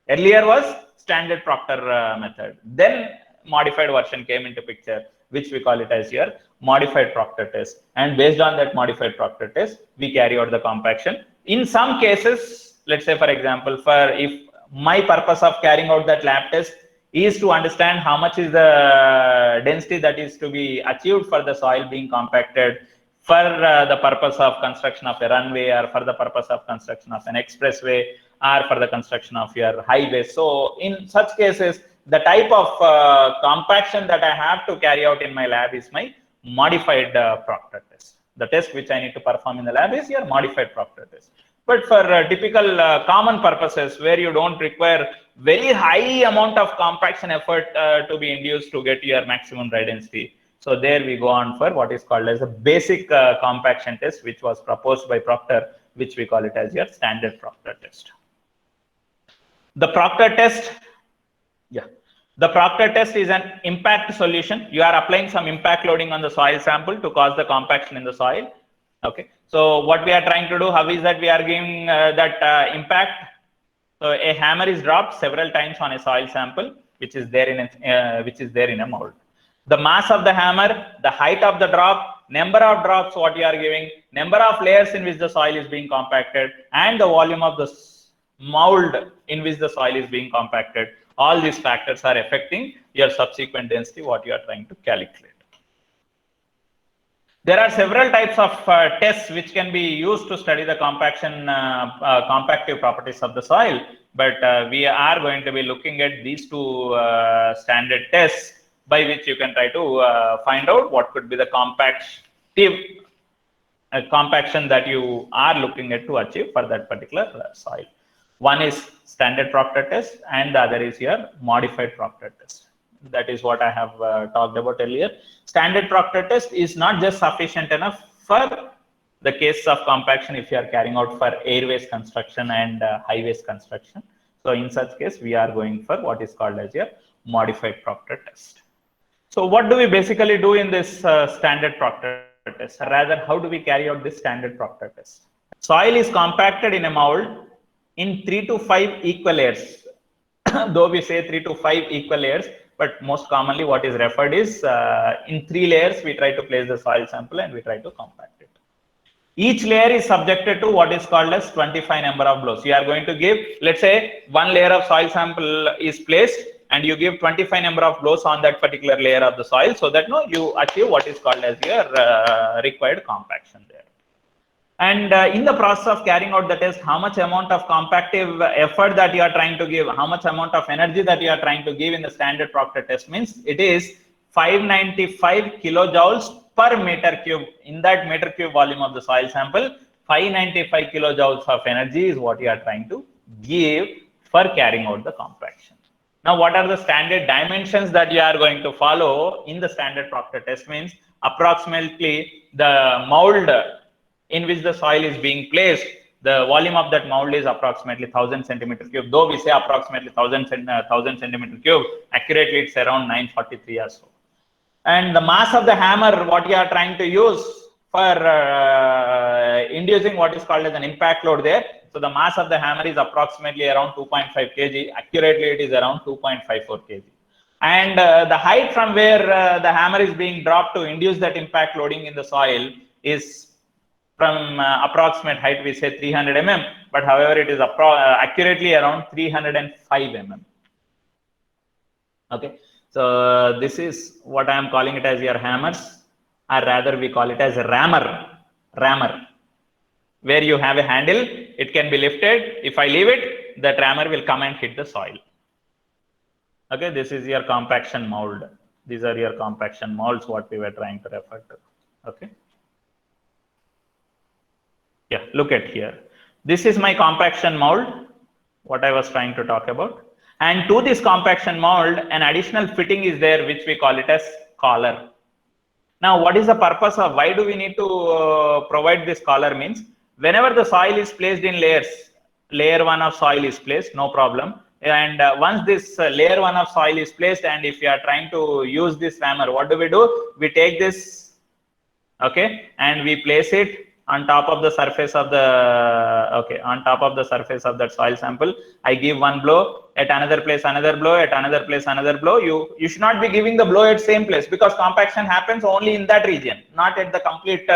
earlier was standard Proctor method, then modified version came into picture, which we call it as your modified Proctor test. And based on that modified Proctor test, we carry out the compaction. In some cases, let's say for example, for if my purpose of carrying out that lab test is to understand how much is the density that is to be achieved for the soil being compacted for the purpose of construction of a runway or for the purpose of construction of an expressway or for the construction of your highway. So in such cases, the type of compaction that I have to carry out in my lab is my modified Proctor test. The test which I need to perform in the lab is your modified Proctor test. But for typical common purposes where you don't require very high amount of compaction effort to be induced to get your maximum dry density. So there we go on for what is called as a basic compaction test, which was proposed by Proctor, which we call it as your standard Proctor test. The Proctor test, the Proctor test is an impact solution. You are applying some impact loading on the soil sample to cause the compaction in the soil. Okay, so what we are trying to do, how is that we are giving that impact? So a hammer is dropped several times on a soil sample, which is there in a mold. The mass of the hammer, the height of the drop, number of drops what you are giving, number of layers in which the soil is being compacted, and the volume of the mold in which the soil is being compacted. All these factors are affecting your subsequent density what you are trying to calculate. There are several types of tests which can be used to study the compaction, compactive properties of the soil, but we are going to be looking at these two standard tests by which you can try to find out what could be the compaction that you are looking at to achieve for that particular soil. One is standard Proctor test and the other is your modified Proctor test. That is what I have talked about earlier. Standard Proctor test is not just sufficient enough for the case of compaction if you are carrying out for airways construction and highways construction. So in such case, we are going for what is called as your modified Proctor test. So what do we basically do in this standard Proctor test? Rather, how do we carry out this standard Proctor test? Soil is compacted in a mold in 3 to 5 equal layers. Though we say 3 to 5 equal layers, but most commonly what is referred is in 3 layers, we try to place the soil sample and we try to compact it. Each layer is subjected to what is called as 25 number of blows. You are going to give, let's say, one layer of soil sample is placed and you give 25 number of blows on that particular layer of the soil so that you achieve what is called as your required compaction there. And in the process of carrying out the test, how much amount of compactive effort that you are trying to give, how much amount of energy that you are trying to give in the standard Proctor test means it is 595 kilojoules per meter cube. In that meter cube volume of the soil sample, 595 kilojoules of energy is what you are trying to give for carrying out the compaction. Now, what are the standard dimensions that you are going to follow in the standard Proctor test means approximately the mold in which the soil is being placed, the volume of that mold is approximately 1000 centimeter cube. Though we say approximately 1000 centimeter cube, accurately it's around 943 or so. And the mass of the hammer, what you are trying to use for inducing what is called as an impact load there. So the mass of the hammer is approximately around 2.5 kg. Accurately, it is around 2.54 kg. And the height from where the hammer is being dropped to induce that impact loading in the soil is from approximate height, we say 300 mm, but however, it is accurately around 305 mm. Okay, so this is what I am calling it as your hammers, or rather we call it as a rammer. rammer, where you have a handle, it can be lifted. If I leave it, that rammer will come and hit the soil. Okay, this is your compaction mold. These are your compaction molds, what we were trying to refer to. Okay. Yeah, look at here. This is my compaction mold, what I was trying to talk about. And to this compaction mold, an additional fitting is there, which we call it as collar. Now, what is the purpose of, why do we need to provide this collar? Means whenever the soil is placed in layers, layer 1 of soil is placed, no problem. And once this layer 1 of soil is placed, and if you are trying to use this rammer, what do? We take this, okay, and we place it on top of the surface of the, okay, on top of the surface of that soil sample. I give one blow, at another place another blow, at another place another blow. You should not be giving the blow at same place, because compaction happens only in that region, not at the complete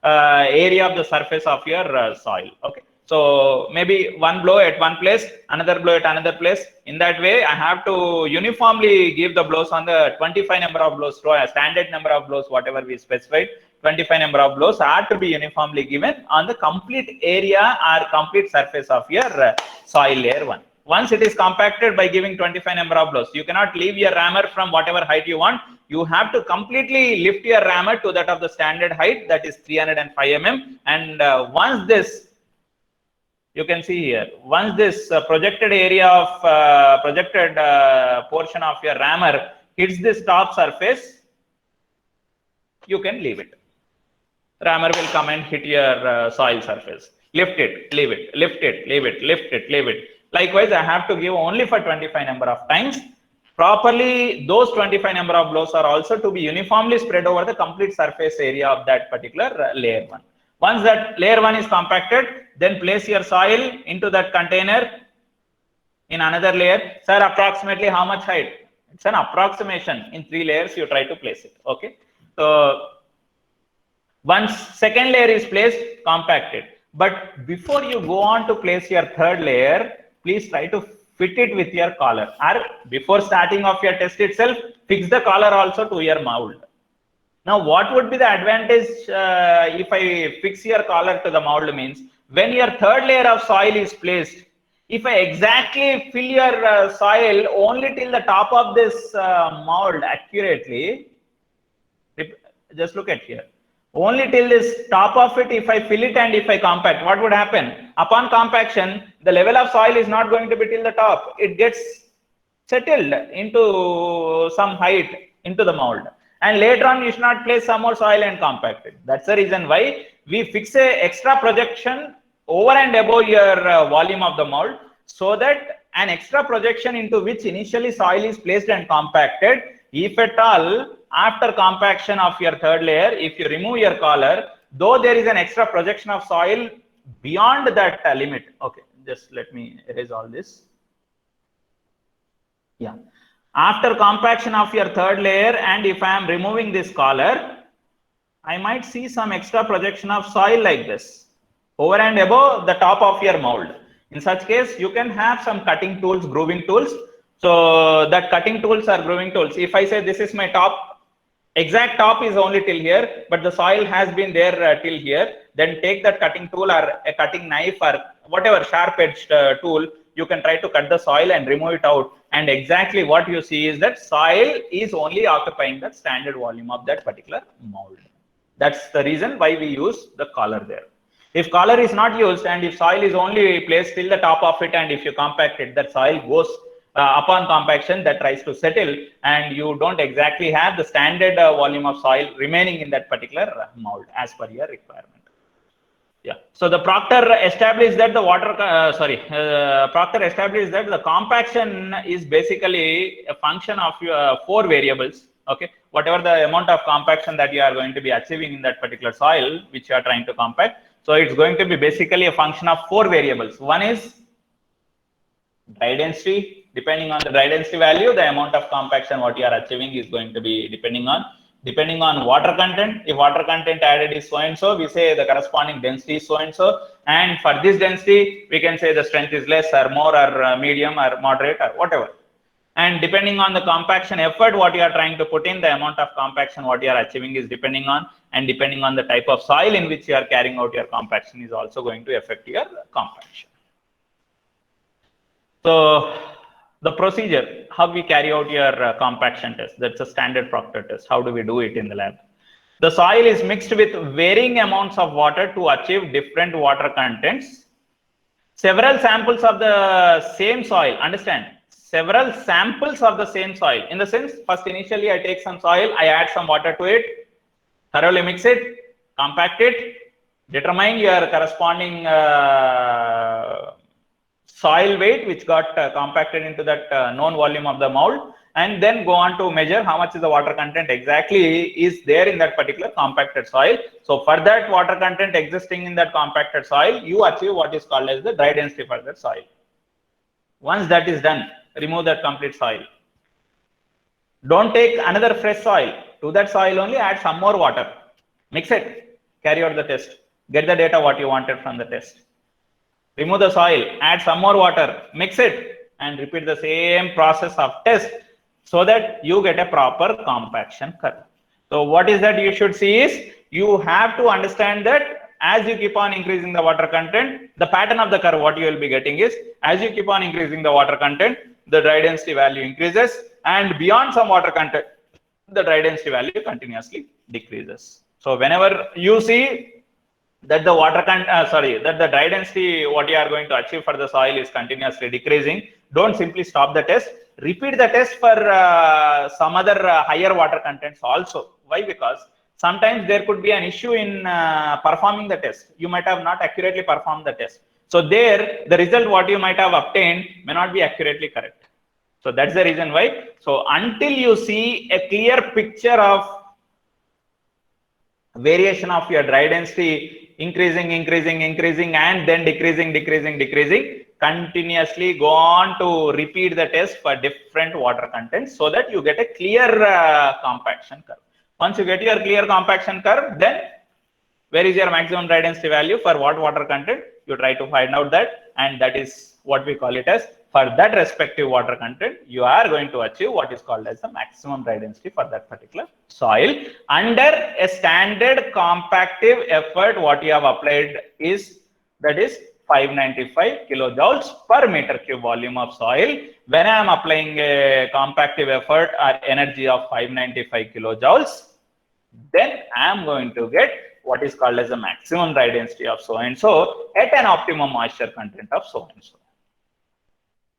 area of the surface of your soil. Okay, so maybe one blow at one place, another blow at another place. In that way, I have to uniformly give the blows on the 25 number of blows, a standard number of blows, whatever we specified. 25 number of blows are to be uniformly given on the complete area or complete surface of your soil layer 1. Once it is compacted by giving 25 number of blows, you cannot leave your rammer from whatever height you want. You have to completely lift your rammer to that of the standard height, that is 305 mm. And once this, you can see here, once this projected area of projected portion of your rammer hits this top surface, you can leave it. Rammer will come and hit your soil surface. Lift it, leave it, lift it, leave it, lift it, leave it. Likewise, I have to give only for 25 number of times. Properly, those 25 number of blows are also to be uniformly spread over the complete surface area of that particular layer 1. Once that layer 1 is compacted, then place your soil into that container in another layer. Sir, approximately how much height? It's an approximation. In 3 layers, you try to place it. Okay. So, once second layer is placed, compact it. But before you go on to place your third layer, please try to fit it with your collar. Or before starting of your test itself, fix the collar also to your mold. Now, what would be the advantage if I fix your collar to the mold? Means when your third layer of soil is placed, if I exactly fill your soil only till the top of this mold accurately, just look at here. Only till this top of it, if I fill it and if I compact, what would happen? Upon compaction, the level of soil is not going to be till the top. It gets settled into some height into the mold. And later on, you should not place some more soil and compact it. That's the reason why we fix a extra projection over and above your volume of the mold, so that an extra projection into which initially soil is placed and compacted, if at all, after compaction of your third layer, if you remove your collar, though there is an extra projection of soil beyond that limit. Okay, just let me erase all this. Yeah. After compaction of your third layer, and if I am removing this collar, I might see some extra projection of soil like this over and above the top of your mold. In such case, you can have some cutting tools, grooving tools. So that cutting tools or grooving tools, if I say this is my top, exact top is only till here, but the soil has been there till here, then take that cutting tool or a cutting knife or whatever sharp edged tool, you can try to cut the soil and remove it out. And exactly what you see is that soil is only occupying the standard volume of that particular mold. That's the reason why we use the collar there. If collar is not used and if soil is only placed till the top of it, and if you compact it, that soil goes upon compaction, that tries to settle, and you don't exactly have the standard volume of soil remaining in that particular mold as per your requirement. Yeah. So the Proctor established that the Proctor established that the compaction is basically a function of your 4 variables. Okay. Whatever the amount of compaction that you are going to be achieving in that particular soil which you are trying to compact. So it's going to be basically a function of 4 variables. One is dry density. Depending on the dry density value, the amount of compaction what you are achieving is going to be depending on water content. If water content added is so and so, we say the corresponding density is so and so. And for this density, we can say the strength is less or more or medium or moderate or whatever. And depending on the compaction effort what you are trying to put in, the amount of compaction what you are achieving is depending on, and depending on the type of soil in which you are carrying out your compaction is also going to affect your compaction. So the procedure, how we carry out your compaction test, that's a standard Proctor test. How do we do it in the lab? The soil is mixed with varying amounts of water to achieve different water contents. Several samples of the same soil, understand, several samples of the same soil, in the sense, first initially I take some soil, I add some water to it, thoroughly mix it, compact it, determine your corresponding soil weight which got compacted into that known volume of the mold, and then go on to measure how much is the water content exactly is there in that particular compacted soil. So for that water content existing in that compacted soil, you achieve what is called as the dry density for that soil. Once that is done, remove that complete soil. Don't take another fresh soil. To that soil only add some more water. Mix it, carry out the test, get the data what you wanted from the test. Remove the soil, add some more water, mix it, and repeat the same process of test so that you get a proper compaction curve. So what is that you should see is, you have to understand that as you keep on increasing the water content, the pattern of the curve what you will be getting is, as you keep on increasing the water content, the dry density value increases, and beyond some water content, the dry density value continuously decreases. So whenever you see that the water that the dry density what you are going to achieve for the soil is continuously decreasing, don't simply stop the test, repeat the test for some other higher water contents also. Why? Because sometimes there could be an issue in performing the test. You might have not accurately performed the test, so there the result what you might have obtained may not be accurately correct. So that's the reason why. So until you see a clear picture of variation of your dry density increasing, and then decreasing, continuously go on to repeat the test for different water contents so that you get a clear compaction curve. Once you get your clear compaction curve, then where is your maximum dry density value for what water content, you try to find out that, and that is what we call it as, for that respective water content, you are going to achieve what is called as the maximum dry density for that particular soil under a standard compactive effort. What you have applied is, that is 595 kilojoules per meter cube volume of soil. When I am applying a compactive effort or energy of 595 kilojoules, then I am going to get what is called as the maximum dry density of so and so at an optimum moisture content of so and so.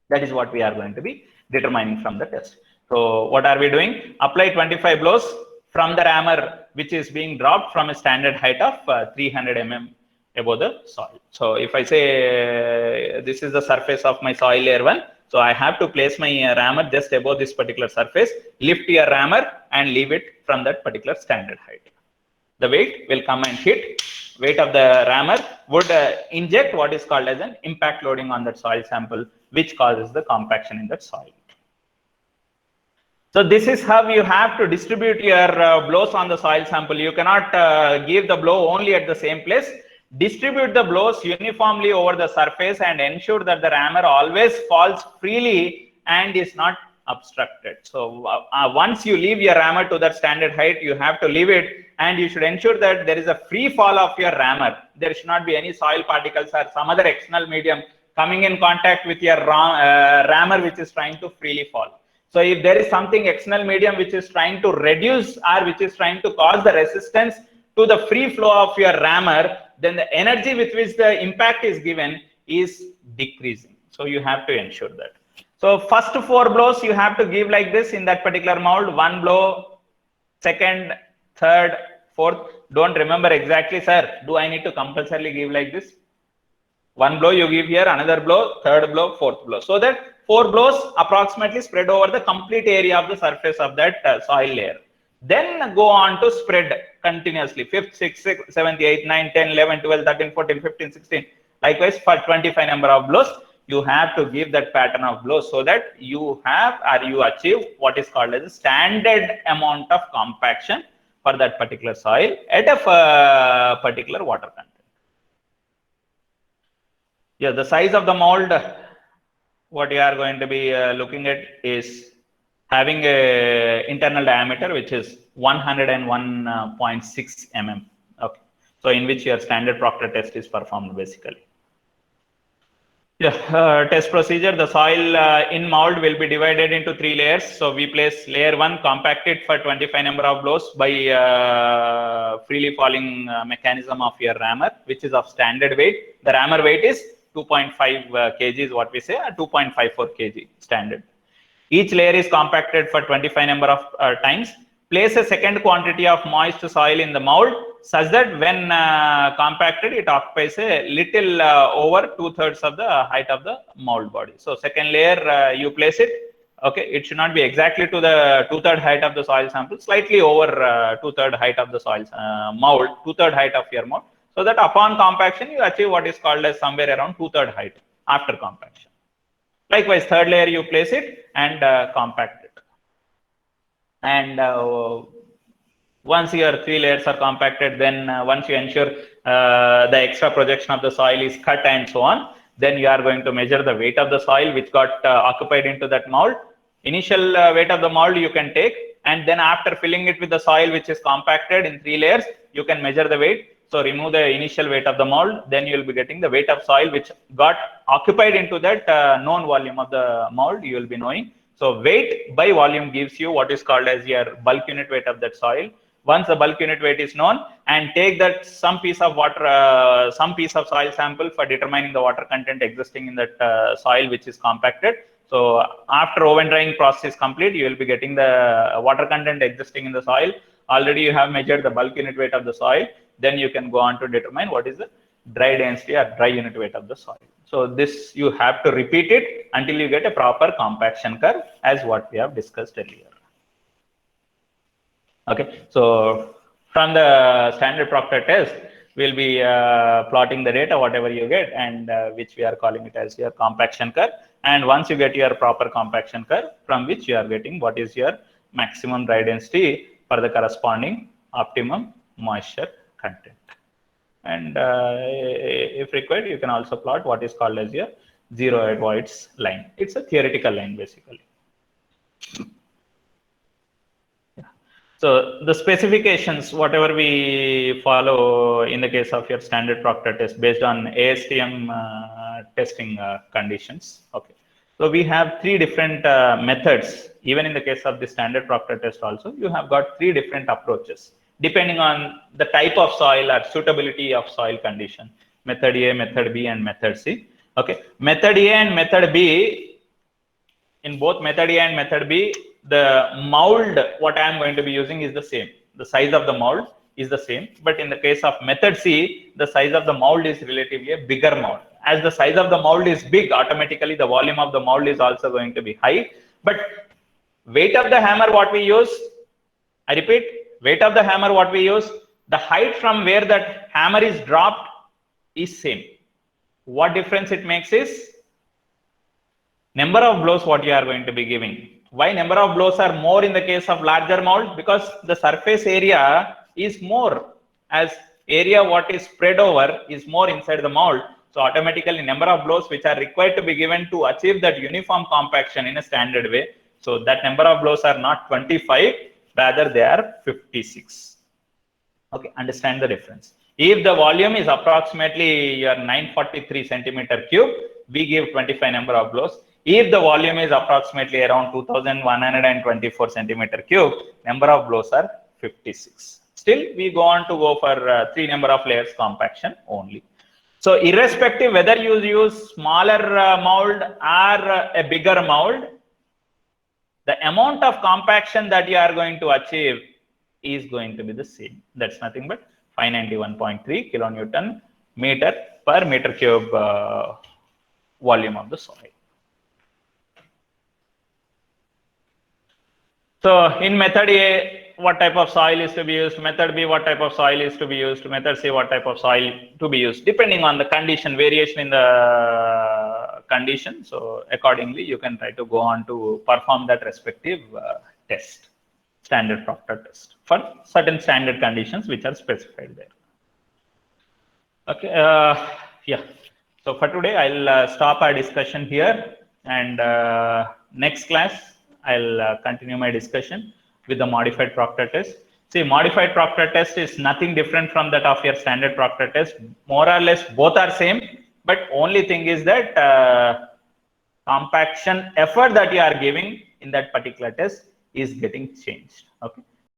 That is what we are going to be determining from the test. So what are we doing? Apply 25 blows from the rammer which is being dropped from a standard height of 300 mm above the soil. So if I say this is the surface of my soil layer 1, so I have to place my rammer just above this particular surface, lift your rammer and leave it from that particular standard height. The weight will come and hit, weight of the rammer would inject what is called as an impact loading on that soil sample, which causes the compaction in that soil. So this is how you have to distribute your blows on the soil sample. You cannot give the blow only at the same place. Distribute the blows uniformly over the surface and ensure that the rammer always falls freely and is not obstructed. So once you leave your rammer to that standard height, you have to leave it, and you should ensure that there is a free fall of your rammer. There should not be any soil particles or some other external medium coming in contact with your rammer which is trying to freely fall. So if there is something external medium which is trying to reduce or which is trying to cause the resistance to the free flow of your rammer, then the energy with which the impact is given is decreasing. So you have to ensure that. So first 4 blows you have to give like this in that particular mold. 1 blow, second, third, fourth. Don't remember exactly, sir, do I need to compulsorily give like this? 1 blow you give here, another blow, third blow, fourth blow. So that 4 blows approximately spread over the complete area of the surface of that soil layer. Then go on to spread continuously. 5th, 6th, 7th, 8th, 9th, 10th, 11th, 12th, 13th, 14th, 15th, 16th. Likewise, for 25 number of blows, you have to give that pattern of blows so that you have or you achieve what is called as a standard amount of compaction for that particular soil at a particular water content. Yeah, the size of the mold what you are going to be looking at is having a internal diameter which is 101.6 mm. Okay, so in which your standard Proctor test is performed basically. Yeah, test procedure. The soil in mold will be divided into 3 layers. So we place layer 1, compact it for 25 number of blows by freely falling mechanism of your rammer, which is of standard weight. The rammer weight is 2.5 kg is what we say, 2.54 kg standard. Each layer is compacted for 25 number of times. Place a second quantity of moist soil in the mold such that when compacted, it occupies a little over 2/3 of the height of the mold body. So second layer, you place it. Okay, it should not be exactly to the 2/3 height of the soil sample, slightly over 2/3 height of the soil mold, 2/3 height of your mold. So that upon compaction, you achieve what is called as somewhere around 2/3 height after compaction. Likewise, third layer you place it and compact it. And once your 3 layers are compacted, then once you ensure the extra projection of the soil is cut and so on, then you are going to measure the weight of the soil which got occupied into that mold. Initial weight of the mold you can take, and then after filling it with the soil which is compacted in 3 layers, you can measure the weight. So remove the initial weight of the mold, then you will be getting the weight of soil which got occupied into that known volume of the mold. You will be knowing. So weight by volume gives you what is called as your bulk unit weight of that soil. Once the bulk unit weight is known, and take that some piece of water, some piece of soil sample for determining the water content existing in that soil which is compacted. So after oven drying process is complete, you will be getting the water content existing in the soil. Already you have measured the bulk unit weight of the soil. Then you can go on to determine what is the dry density or dry unit weight of the soil. So this you have to repeat it until you get a proper compaction curve as what we have discussed earlier. Okay, so from the standard Proctor test, we'll be plotting the data, whatever you get, and which we are calling it as your compaction curve. And once you get your proper compaction curve, from which you are getting what is your maximum dry density for the corresponding optimum moisture content. And if required, you can also plot what is called as your zero avoids line. It's a theoretical line basically. So the specifications, whatever we follow in the case of your standard Proctor test based on ASTM testing conditions. Okay, so we have 3 different methods. Even in the case of the standard Proctor test also, you have got 3 different approaches depending on the type of soil or suitability of soil condition. Method A, method B, and method C. Okay, method A and method B, in both method A and method B, the mold what I am going to be using is the same. The size of the mold is the same. But in the case of method C, the size of the mold is relatively a bigger mold. As the size of the mold is big, automatically the volume of the mold is also going to be high. But weight of the hammer what we use, I repeat, weight of the hammer what we use, the height from where that hammer is dropped is same. What difference it makes is number of blows what you are going to be giving. Why number of blows are more in the case of larger mold? Because the surface area is more, as area what is spread over is more inside the mold. So automatically number of blows which are required to be given to achieve that uniform compaction in a standard way. So that number of blows are not 25, rather they are 56. Okay, understand the difference. If the volume is approximately your 943 centimeter cube, we give 25 number of blows. If the volume is approximately around 2124 centimeter cube, number of blows are 56. Still, we go on to go for 3 number of layers compaction only. So irrespective whether you use smaller mold or a bigger mold, the amount of compaction that you are going to achieve is going to be the same. That's nothing but 591.3 kilonewton meter per meter cube volume of the soil. So in method A, what type of soil is to be used? Method B, what type of soil is to be used? Method C, what type of soil to be used? Depending on the condition, variation in the condition. So accordingly, you can try to go on to perform that respective test, standard Proctor test for certain standard conditions which are specified there. Okay, yeah. So for today, I'll stop our discussion here. and next class I'll continue my discussion with the modified Proctor test. See, modified Proctor test is nothing different from that of your standard Proctor test. More or less both are same, but only thing is that compaction effort that you are giving in that particular test is getting changed. Okay.